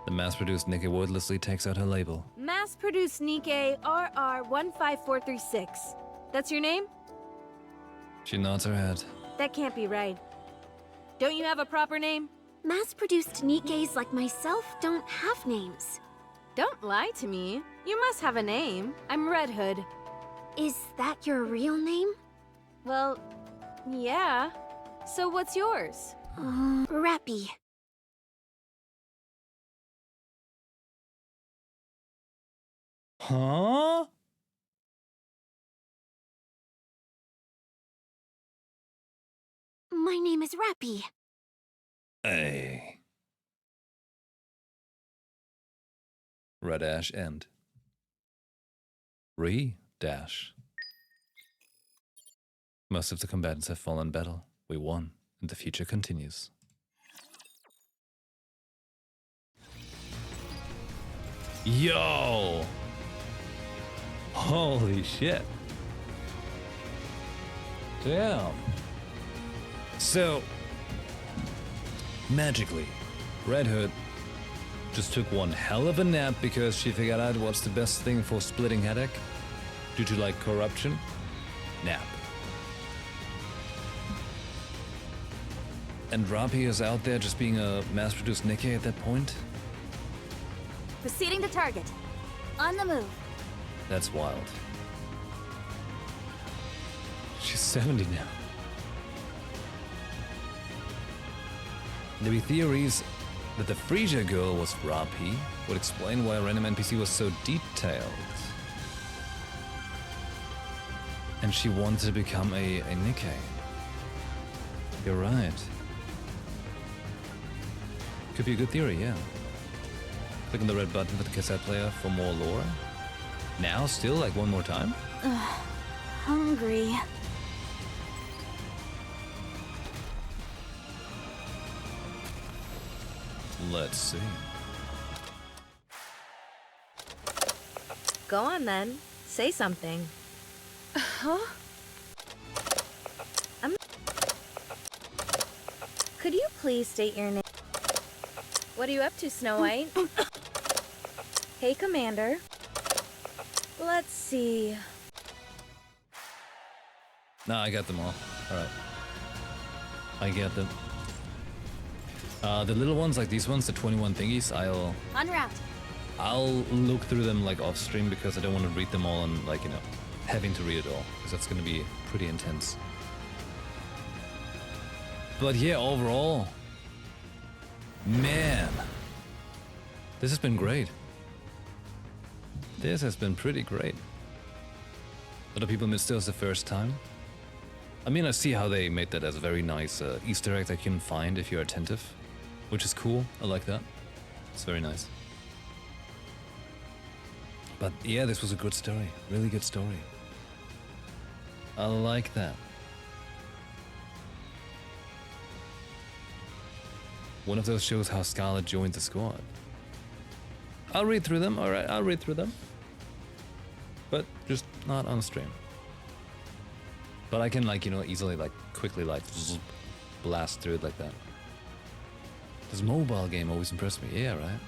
The mass-produced NIKKE wordlessly takes out her label. Mass-produced NIKKE RR15436. That's your name? She nods her head. That can't be right. Don't you have a proper name? Mass-produced NIKKEs like myself don't have names. Don't lie to me. You must have a name. I'm Red Hood. Is that your real name? Well, yeah. So what's yours? Rappy. Huh? My name is Rappy. Hey. Red Ash end. Dash. Most of the combatants have fallen in battle. We won, and the future continues. Yo! Holy shit. Damn. So, magically, Red Hood just took one hell of a nap because she figured out what's the best thing for splitting headache due to like corruption. Nap. And Rappy is out there just being a mass-produced NIKKE at that point? Proceeding to target. On the move. That's wild. She's 70 now. There be theories that the Frisia girl was Rappy, would explain why a random NPC was so detailed. And she wanted to become a NIKKE. You're right. Could be a good theory, yeah. Click on the red button for the cassette player for more lore. Now, still, like one more time? Hungry. Let's see. Go on then. Say something. Huh? Could you please state your name? What are you up to, Snow White? Hey, Commander. Let's see. Nah, I got them all. Alright. I get them. The little ones, like these ones, the 21 thingies, En route. I'll look through them like off stream because I don't want to read them all and like, you know, having to read it all, because that's gonna be pretty intense. But yeah, overall, man, this has been great. This has been pretty great. A lot of people missed it as the first time. I mean, I see how they made that as a very nice Easter egg that you can find if you're attentive, which is cool. I like that. It's very nice. But yeah, this was a good story. Really good story. I like that. One of those shows how Scarlet joined the squad. I'll read through them, alright, I'll read through them. But just not on stream. But I can like, you know, easily like, quickly like, blast through it like that. This mobile game always impressed me, yeah, right?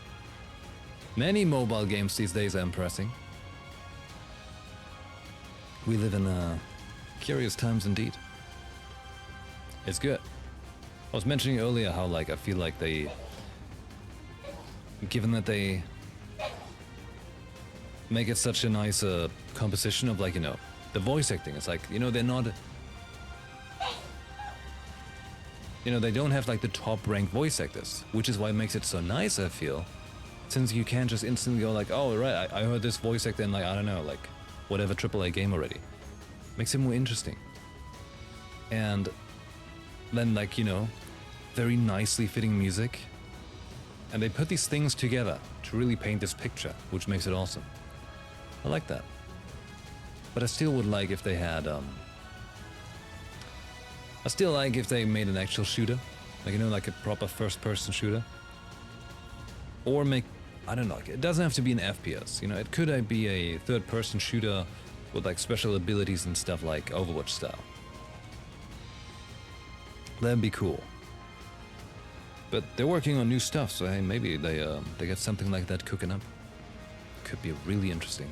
Many mobile games these days are impressing. We live in curious times indeed. It's good. I was mentioning earlier how like I feel like they, given that they make it such a nice composition of like, you know, the voice acting. It's like, you know, they're not, you know, they don't have like the top ranked voice actors, which is why it makes it so nice, I feel. Since you can't just instantly go like, oh right, I heard this voice actor in like, I don't know, like whatever AAA game already. Makes it more interesting. And then like, you know, very nicely fitting music. And they put these things together to really paint this picture, which makes it awesome. I like that. But I still would like if they had, I still like if they made an actual shooter. Like, you know, like a proper first-person shooter. Or make, I don't know, like, it doesn't have to be an FPS, you know, it could be a third-person shooter with like special abilities and stuff like Overwatch style. That'd be cool. But they're working on new stuff, so hey, maybe they get something like that cooking up. Could be really interesting.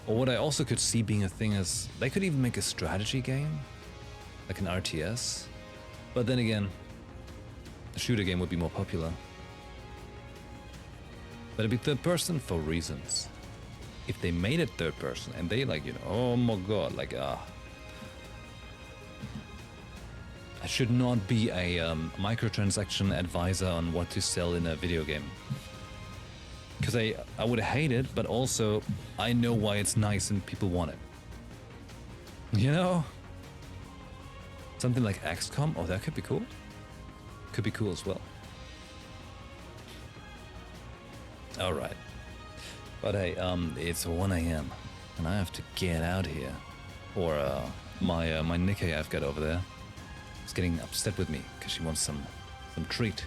Or what I also could see being a thing is, they could even make a strategy game, like an RTS. But then again, a shooter game would be more popular. But it'd be third person for reasons. If they made it third person and they like, you know, oh my god, like, I should not be a microtransaction advisor on what to sell in a video game. Because I would hate it, but also I know why it's nice and people want it. You know? Something like XCOM? Oh, that could be cool. Could be cool as well. All right. But hey, it's 1 a.m. and I have to get out here. Or my NIKKE I've got over there is getting upset with me because she wants some treat.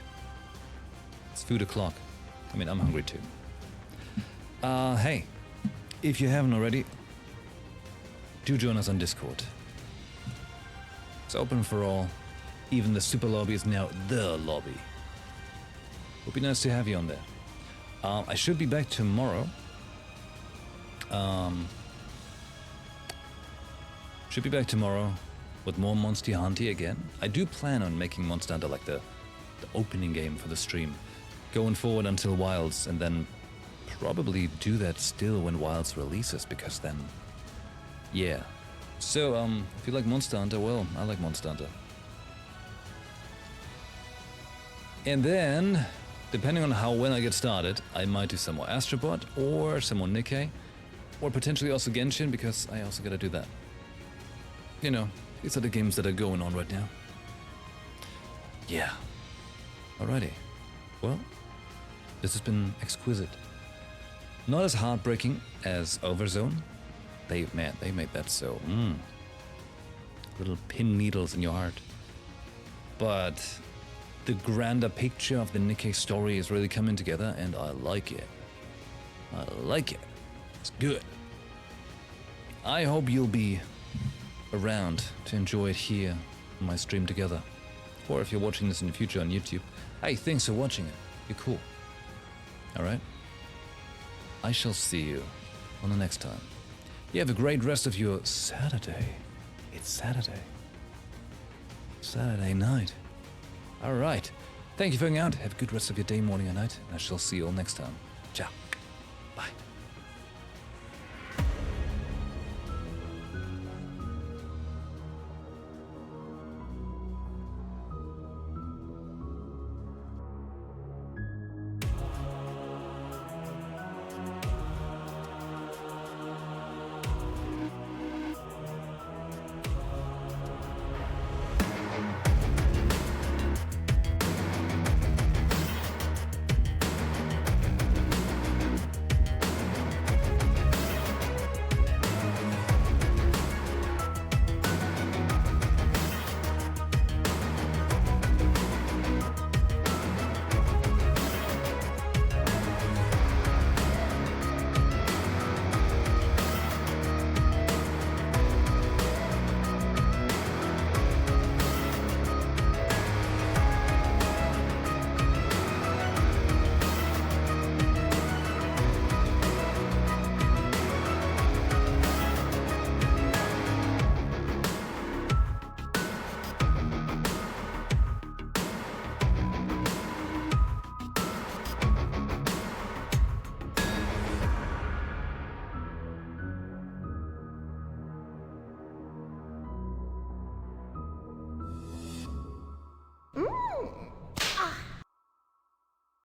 It's food o'clock. I mean, I'm hungry too. Hey, if you haven't already, do join us on Discord. It's open for all. Even the super lobby is now the lobby. Would be nice to have you on there. I should be back tomorrow. Should be back tomorrow with more Monster Hunter again. I do plan on making Monster Hunter like the opening game for the stream, going forward until Wilds, and then probably do that still when Wilds releases, because then, yeah. So if you like Monster Hunter, well, I like Monster Hunter. And then, depending on how well I get started, I might do some more Astrobot or some more NIKKE, or potentially also Genshin, because I also gotta do that. You know, these are the games that are going on right now. Yeah. Alrighty. Well, this has been exquisite. Not as heartbreaking as Overzone. They made that so, little pin needles in your heart. But the grander picture of the NIKKE story is really coming together, and I like it. I like it. It's good. I hope you'll be around to enjoy it here on my stream together. Or if you're watching this in the future on YouTube, hey, thanks for watching it. You're cool. Alright? I shall see you on the next time. You have a great rest of your Saturday. It's Saturday. Saturday night. Alright. Thank you for hanging out. Have a good rest of your day, morning, and night. And I shall see you all next time. Ciao. Bye.